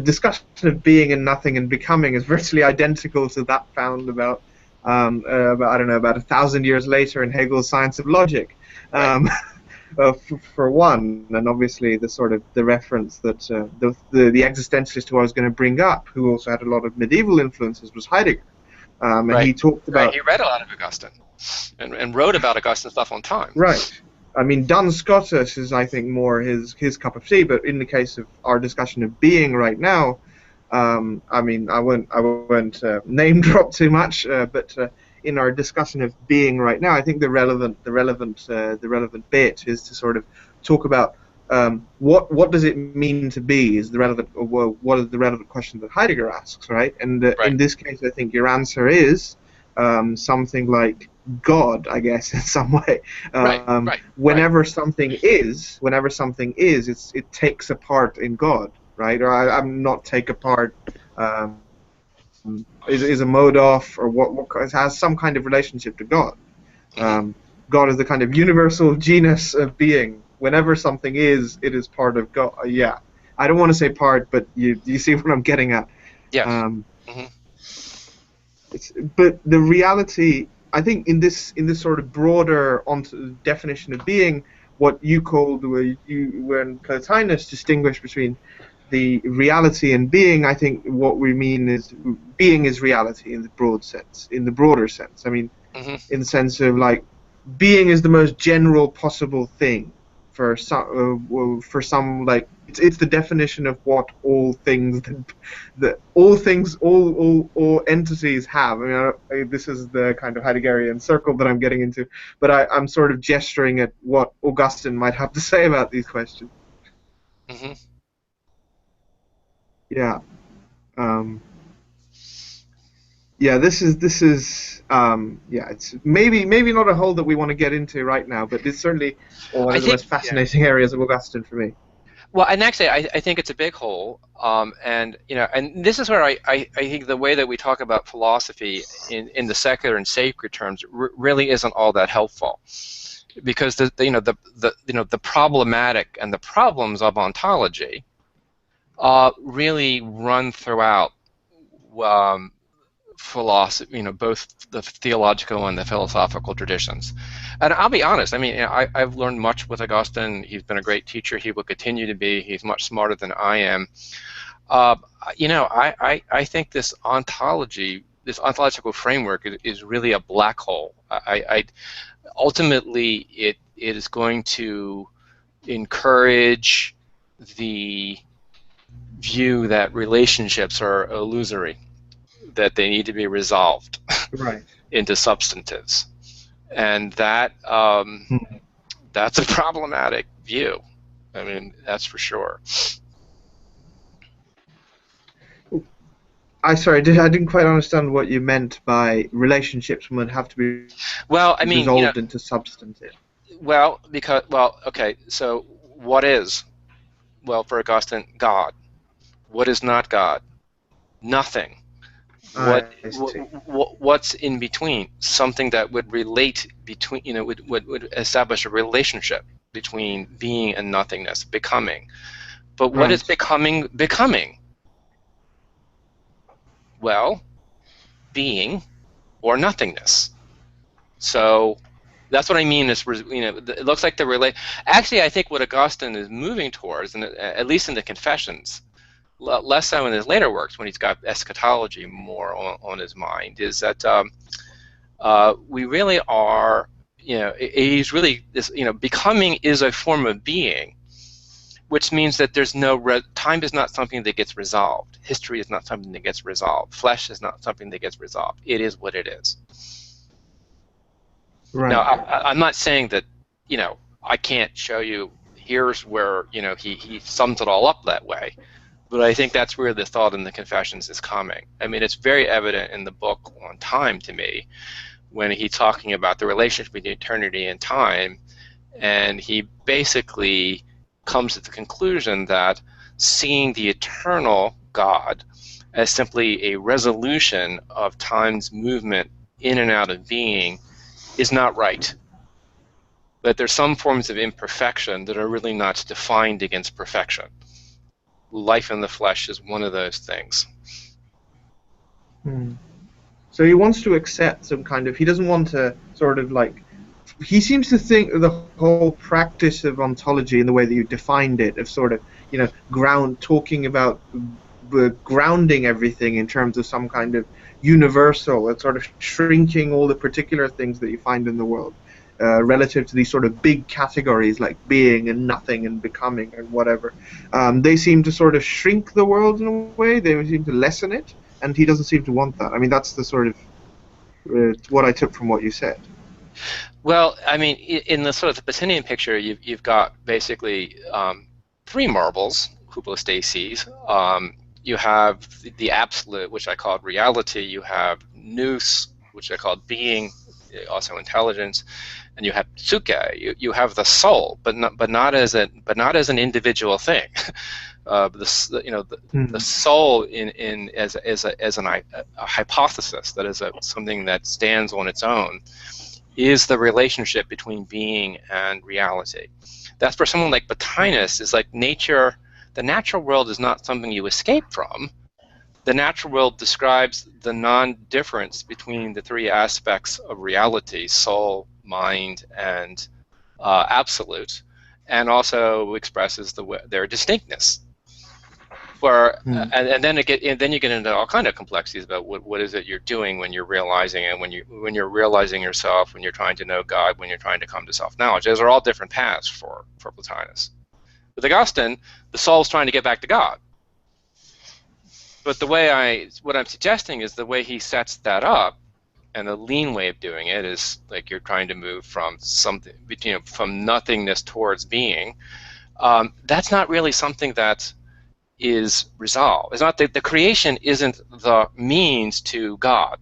discussion of being and nothing and becoming is virtually identical to that found about I don't know, about 1,000 years later in Hegel's Science of Logic. For one, and obviously the reference that the existentialist who I was going to bring up, who also had a lot of medieval influences, was Heidegger. And he talked about... He read a lot of Augustine and wrote about Augustine stuff on time. Right. I mean, Duns Scotus is, I think, more his cup of tea, but in the case of our discussion of being right now, I mean, I won't name drop too much, but in our discussion of being right now, I think the relevant bit is to sort of talk about what does it mean to be is the relevant, or what is the relevant question that Heidegger asks, right? And in this case, I think your answer is something like God, I guess, in some way. Whenever something is, it takes a part in God, right? Or I'm not take apart. Is a mode off, or what has some kind of relationship to God. God is the kind of universal genus of being. Whenever something is, it is part of God. Yeah, I don't want to say part, but you see what I'm getting at. Yes. But the reality, I think, in this sort of broader definition of being, what you called, when Plotinus distinguished between the reality and being, I think what we mean is being is reality in the broader sense. I mean, in the sense of like being is the most general possible thing for some like it's the definition of what all things all entities have. I mean, this is the kind of Heideggerian circle that I'm getting into, but I'm sort of gesturing at what Augustine might have to say about these questions. Yeah. This is it's maybe not a hole that we want to get into right now, but it's certainly one of the most fascinating areas of Augustine for me. Well, and actually, I think it's a big hole, and this is where I think the way that we talk about philosophy in the secular and sacred terms really isn't all that helpful, because the problematic and the problems of ontology really run throughout philosophy, both the theological and the philosophical traditions. And I'll be honest, I mean, I've learned much with Augustine. He's been a great teacher. He will continue to be. He's much smarter than I am. I think this ontological framework is really a black hole. Ultimately, it is going to encourage the view that relationships are illusory, that they need to be resolved into substantives, and that's a problematic view. I mean, that's for sure. I didn't quite understand what you meant by relationships would have to be resolved into substantive. Well, okay, so what is? Well, for Augustine, God. What is not God? Nothing. What's in between? Something that would relate between, would establish a relationship between being and nothingness, becoming. But what is becoming? Well, being or nothingness. So that's what I mean. Is, it looks like the relate. Actually, I think what Augustine is moving towards, and at least in the Confessions, less so in his later works when he's got eschatology more on his mind, is that we really are, he's really this, becoming is a form of being, which means that there's no time is not something that gets resolved. History is not something that gets resolved. Flesh is not something that gets resolved. It is what it is. Right. Now, I'm not saying that, I can't show you. Here's where he sums it all up that way. But I think that's where the thought in the Confessions is coming. I mean, it's very evident in the book on time to me when he's talking about the relationship between eternity and time, and he basically comes to the conclusion that seeing the eternal God as simply a resolution of time's movement in and out of being is not right. That there's some forms of imperfection that are really not defined against perfection. Life in the flesh is one of those things. So he wants to accept some kind of, he doesn't want to sort of like, he seems to think the whole practice of ontology in the way that you defined it, of sort of, talking about grounding everything in terms of some kind of universal, and sort of shrinking all the particular things that you find in the world. Relative to these sort of big categories like being and nothing and becoming and whatever. They seem to sort of shrink the world in a way, they seem to lessen it, and he doesn't seem to want that. I mean, that's the sort of what I took from what you said. Well, I mean, in the sort of the Batinian picture, you've got basically three marbles, hypostases. You have the absolute, which I called reality. You have nous, which I called being, also intelligence, and you have psyche. You have the soul, but not as an individual thing. The soul as a hypothesis, that is something that stands on its own, is the relationship between being and reality. That's for someone like Botinus is like nature. The natural world is not something you escape from. The natural world describes the non-difference between the three aspects of reality: soul, mind, and absolute, and also expresses their distinctness. And then you get into all kind of complexities about what is it you're doing when you're realizing it, when you're realizing yourself, when you're trying to know God, when you're trying to come to self-knowledge. Those are all different paths for Plotinus. With Augustine, the soul's trying to get back to God. But what I'm suggesting is the way he sets that up, and the lean way of doing it is like you're trying to move from something, from nothingness towards being. That's not really something that is resolved. It's not the creation isn't the means to God.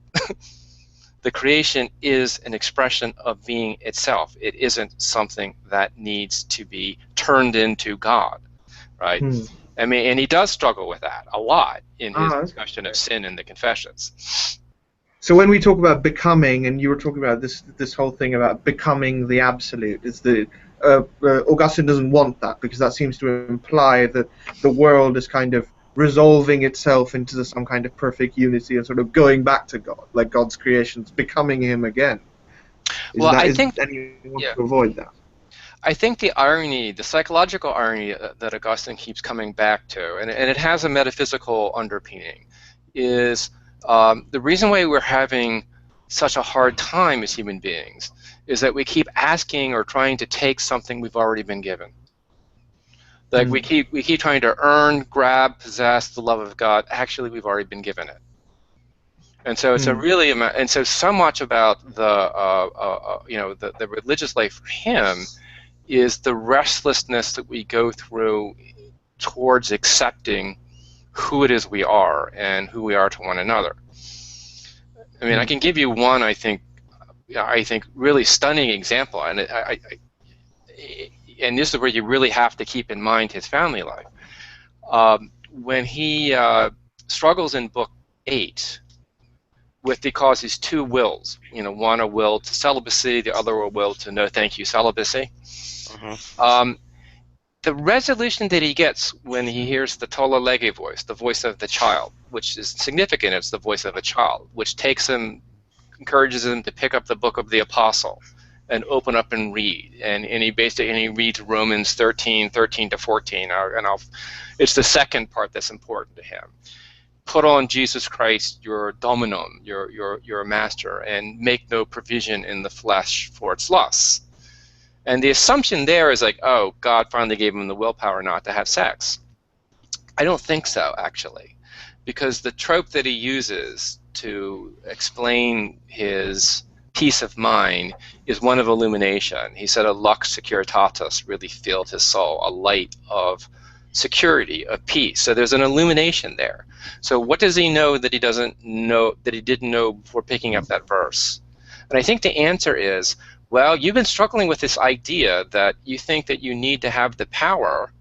The creation is an expression of being itself. It isn't something that needs to be turned into God, right? I mean, and he does struggle with that a lot in his discussion of sin in the Confessions. So when we talk about becoming, and you were talking about this whole thing about becoming the absolute, is the Augustine doesn't want that, because that seems to imply that the world is kind of resolving itself into some kind of perfect unity and sort of going back to God, like God's creations becoming him again. I think he wants to avoid that. I think the irony, the psychological irony that Augustine keeps coming back to, and it has a metaphysical underpinning, is the reason why we're having such a hard time as human beings is that we keep asking or trying to take something we've already been given. Like we keep trying to earn, grab, possess the love of God. Actually, we've already been given it. And so it's so much about the religious life for him is the restlessness that we go through towards accepting who it is we are and who we are to one another. I mean, I can give you one, I think really stunning example, and and this is where you really have to keep in mind his family life. when he struggles in book 8 with, because these two wills, one a will to celibacy, the other a will to no thank you celibacy. The resolution that he gets when he hears the Tola Lege voice, the voice of the child, which is significant, it's the voice of a child, which takes him, encourages him to pick up the book of the apostle and open up and read. And he reads Romans 13 to 14. It's the second part that's important to him. Put on Jesus Christ, your dominum, your master, and make no provision in the flesh for its lusts. And the assumption there is like, oh, God finally gave him the willpower not to have sex. I don't think so, actually, because the trope that he uses to explain his peace of mind is one of illumination. He said a lux securitatis really filled his soul, a light of security, of peace. So there's an illumination there. So what does he know that he doesn't know, that he didn't know before picking up that verse? And I think the answer is, well, you've been struggling with this idea that you think that you need to have the power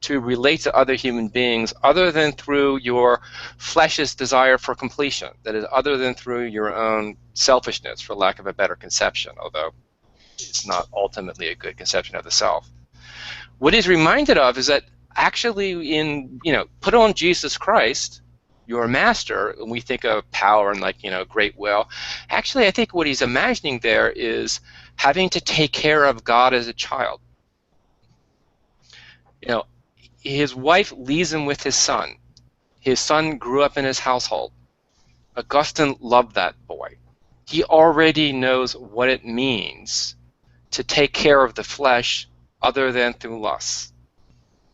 to relate to other human beings other than through your flesh's desire for completion, that is, other than through your own selfishness, for lack of a better conception, although it's not ultimately a good conception of the self. What he's reminded of is that actually put on Jesus Christ, your master, and we think of power and great will. Actually, I think what he's imagining there is having to take care of God as a child. His wife leaves him with his son. His son grew up in his household. Augustine loved that boy. He already knows what it means to take care of the flesh other than through lust.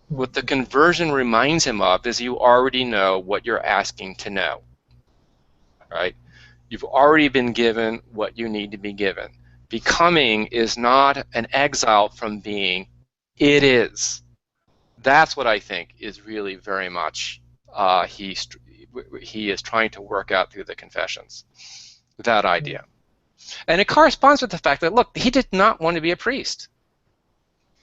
What the conversion reminds him of is you already know what you're asking to know. Right? You've already been given what you need to be given. Becoming is not an exile from being. It is. That's what I think is really very much he is trying to work out through the Confessions. That idea. And it corresponds with the fact that, look, he did not want to be a priest.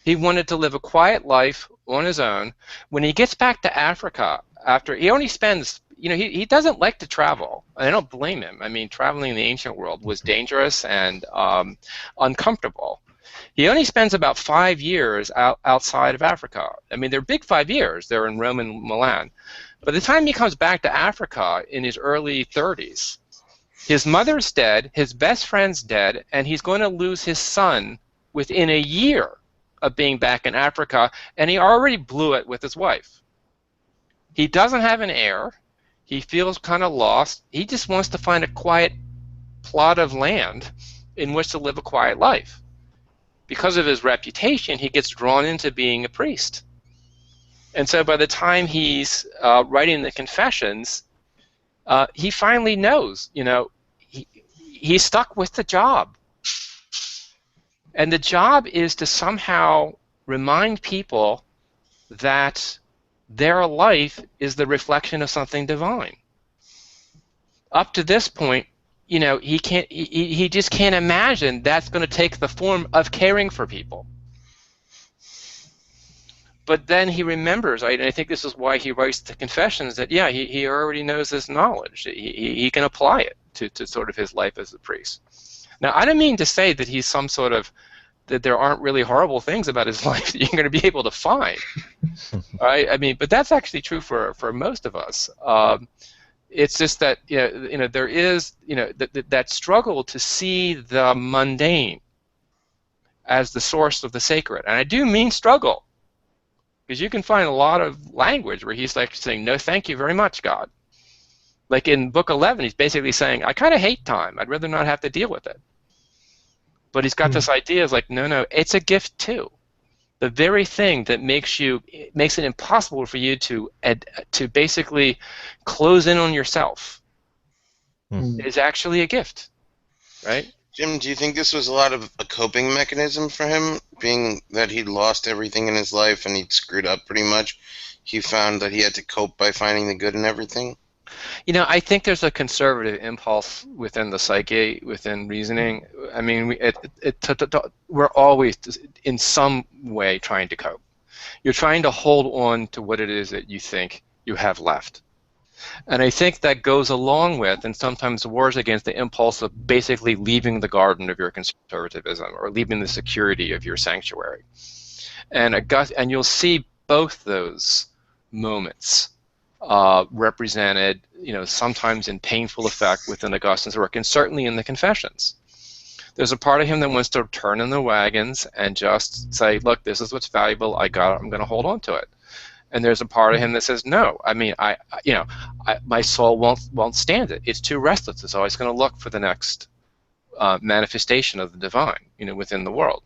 He wanted to live a quiet life on his own. When he gets back to Africa, after he only spends, he doesn't like to travel. I don't blame him. I mean, traveling in the ancient world was dangerous and uncomfortable. He only spends about 5 years outside of Africa. I mean, they're big 5 years. They're in Rome and Milan. By the time he comes back to Africa in his early 30s, his mother's dead, his best friend's dead, and he's going to lose his son within a year of being back in Africa, and he already blew it with his wife. He doesn't have an heir. He feels kind of lost. He just wants to find a quiet plot of land in which to live a quiet life. Because of his reputation, he gets drawn into being a priest. And so by the time he's writing the Confessions, he finally knows, he's stuck with the job. And the job is to somehow remind people that their life is the reflection of something divine. Up to this point, he just can't imagine that's going to take the form of caring for people. But then he remembers, and I think this is why he writes the Confessions, that he already knows this knowledge. He can apply it to sort of his life as a priest. Now, I don't mean to say that he's some sort of, that there aren't really horrible things about his life that you're going to be able to find. Right? I mean, but that's actually true for most of us. It's just that there is that struggle to see the mundane as the source of the sacred, and I do mean struggle, because you can find a lot of language where he's like saying, "No, thank you very much, God." Like in Book 11, he's basically saying, "I kind of hate time. I'd rather not have to deal with it." But he's got this idea of like, no, it's a gift too. The very thing that makes it impossible for you to basically close in on yourself is actually a gift, right? Jim, do you think this was a lot of a coping mechanism for him, being that he'd lost everything in his life and he'd screwed up pretty much? He found that he had to cope by finding the good in everything? I think there's a conservative impulse within the psyche, within reasoning. I mean, we're always in some way trying to cope. You're trying to hold on to what it is that you think you have left. And I think that goes along with, and sometimes wars against, the impulse of basically leaving the garden of your conservatism or leaving the security of your sanctuary. And you'll see both those moments represented, sometimes in painful effect within Augustine's work, and certainly in the Confessions. There's a part of him that wants to turn in the wagons and just say, look, this is what's valuable. I'm going to hold on to it. And there's a part of him that says, no, I mean, my soul won't stand it. It's too restless. It's always going to look for the next manifestation of the divine, within the world.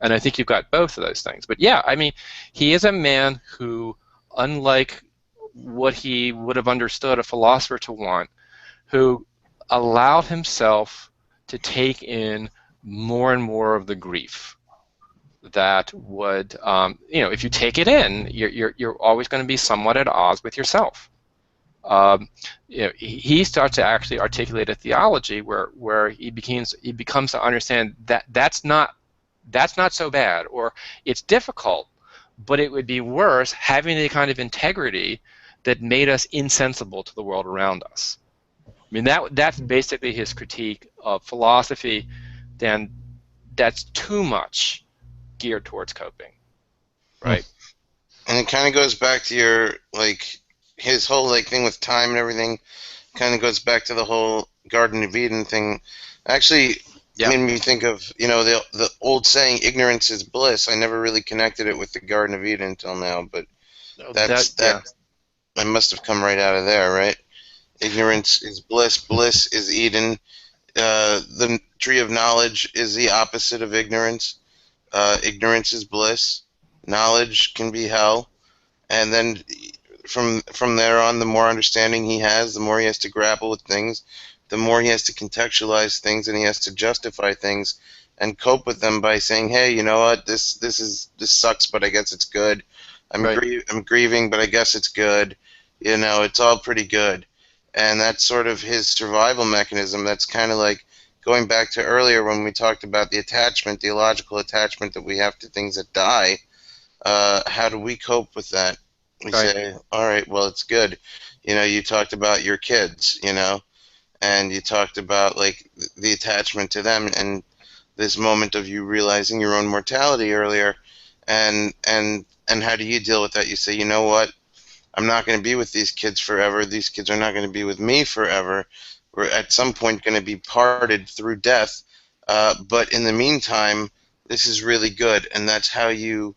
And I think you've got both of those things. But yeah, I mean, he is a man who, unlike what he would have understood a philosopher to want, who allowed himself to take in more and more of the grief that would, if you take it in, you're always going to be somewhat at odds with yourself. He starts to actually articulate a theology where he becomes to understand that that's not so bad, or it's difficult, but it would be worse having the kind of integrity that made us insensible to the world around us. I mean, that's basically his critique of philosophy, then that's too much geared towards coping, right? And it kind of goes back to your, his whole, thing with time and everything, kind of goes back to the whole Garden of Eden thing. Actually, made me think of, the old saying, ignorance is bliss. I never really connected it with the Garden of Eden until now, but I must have come right out of there, right? Ignorance is bliss. Bliss is Eden. The tree of knowledge is the opposite of ignorance. Ignorance is bliss. Knowledge can be hell. And then from there on, the more understanding he has, the more he has to grapple with things, the more he has to contextualize things, and he has to justify things and cope with them by saying, hey, you know what, this sucks, but I guess it's good. I'm grieving, but I guess it's good. It's all pretty good. And that's sort of his survival mechanism. That's kind of like going back to earlier when we talked about the attachment, the illogical attachment that we have to things that die. How do we cope with that? We say, all right, well, it's good. You talked about your kids, and you talked about the attachment to them and this moment of you realizing your own mortality earlier, and how do you deal with that? You say, you know what, I'm not going to be with these kids forever. These kids are not going to be with me forever. We're at some point going to be parted through death, but in the meantime, this is really good, and that's how you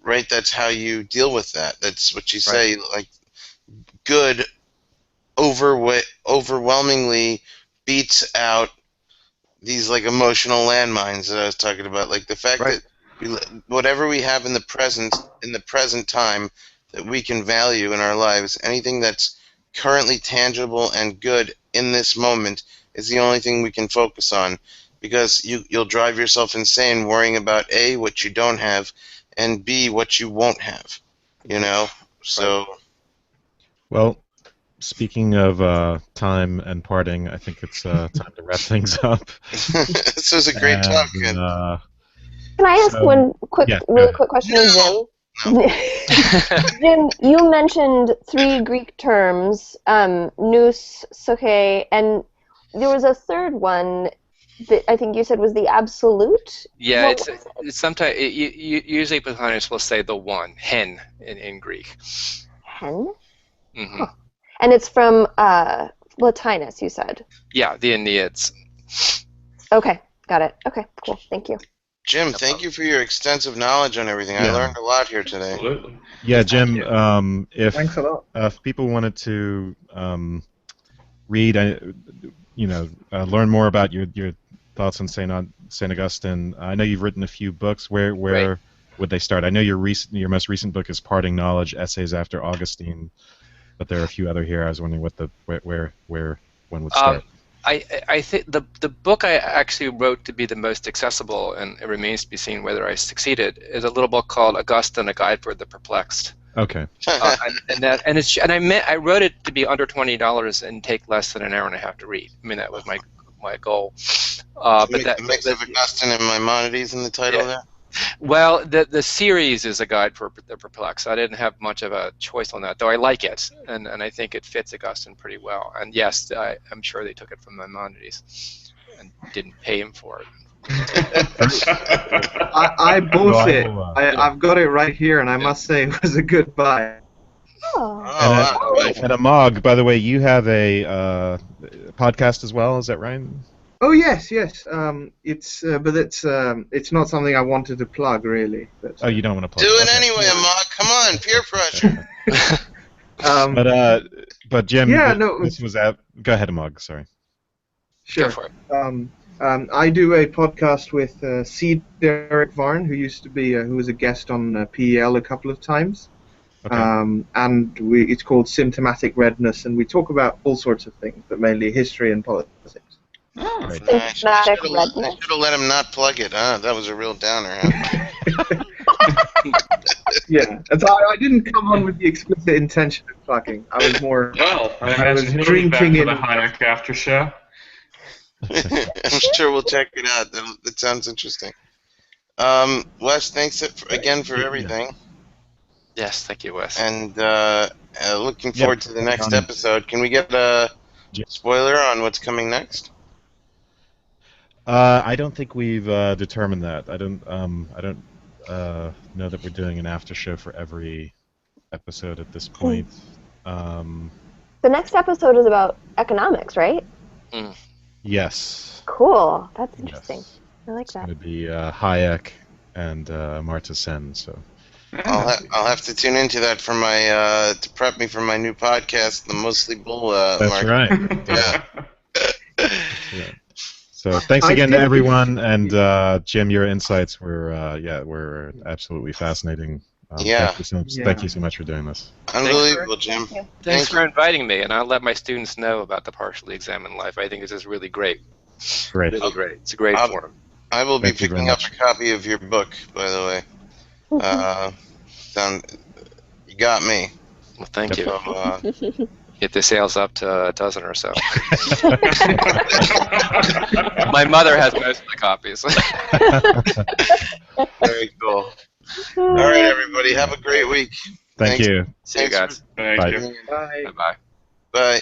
deal with that. That's what you say, good overwhelmingly beats out these emotional landmines that I was talking about, the fact that whatever we have in the present time that we can value in our lives, anything that's currently tangible and good in this moment is the only thing we can focus on, because you'll drive yourself insane worrying about A, what you don't have, and B, what you won't have, so. Well, speaking of time and parting, I think it's time to wrap things up. This was a great talk. Can I ask one really quick question of Jim? No. Jim, you mentioned 3 Greek terms, nous, soche, and there was a third one that I think you said was the absolute? Yeah, it's sometimes, usually Plotinus will say the one, hen, in Greek. Hen? Mm-hmm. Huh. And it's from Plotinus, you said? Yeah, the Aeneids. Okay, got it. Okay, cool. Thank you. Jim, thank you for your extensive knowledge on everything. I learned a lot here today. Absolutely. Yeah, Jim, Thanks a lot. if people wanted to read, learn more about your thoughts on St. Augustine, I know you've written a few books. Where would they start? I know your most recent book is Parting Knowledge: Essays After Augustine, but there are a few other here. I was wondering where one would start. I think the book I actually wrote to be the most accessible, and it remains to be seen whether I succeeded, is a little book called Augustine: A Guide for the Perplexed. Okay. I wrote it to be under $20 and take less than an hour and a half to read. I mean, that was my goal. A mix of Augustine and Maimonides in the title there. Well, the series is a guide for the perplexed. I didn't have much of a choice on that, though I like it, and I think it fits Augustine pretty well. And yes, I'm sure they took it from Maimonides and didn't pay him for it. I bought it. will, I've got it right here, and I must say it was a good buy. Oh. And a Mog, by the way, you have a podcast as well, is that right? Oh yes. But it's not something I wanted to plug really. But, Oh, you don't want to plug Do it okay. anyway, Amok. Come on, peer pressure. But Jim, yeah, this was out. Go ahead, Mog. Sorry. Sure. Go for it. I do a podcast with C. Derek Varn, who used to be who was a guest on PEL a couple of times. Okay. And it's called Symptomatic Redness, and we talk about all sorts of things, but mainly history and politics. Oh, Right. nice. I Symptomatic should redness. have let him not plug it. Huh? That was a real downer. Huh? Yeah, and so I didn't come on with the explicit intention of plugging. I was more. Well, I was imagine he'll be back drinking for in- the Hayek after show. I'm sure we'll check it out. That sounds interesting. Wes, thanks again for everything. Yes, thank you, Wes. And looking forward to the next episode. Can we get a spoiler on what's coming next? I don't think we've determined that. I don't know that we're doing an after show for every episode at this point. The next episode is about economics, right? Yes. Cool. That's interesting. Yes. I like It's that. going to be Hayek and Marta Sen. So. I'll have to tune into that for my to prep me for my new podcast, the Mostly Bull. That's Market. right. Yeah. Yeah. So thanks again to everyone, and Jim, your insights were absolutely fascinating. Yeah. Thank you so much for doing this. Unbelievable, Jim. Thank you. Thanks for inviting me, and I'll let my students know about the partially examined life. I think this is really great. Great. Really great. It's a great forum. I will be Thank you very picking up much. a copy of your book, by the way. You got me. Well, thank you. So, Get the sales up to a dozen or so. My mother has most of the copies. very cool. All right, everybody. Have a great week. Thank Thanks. you. See you guys. Thank Bye. you. Bye. Bye-bye. Bye.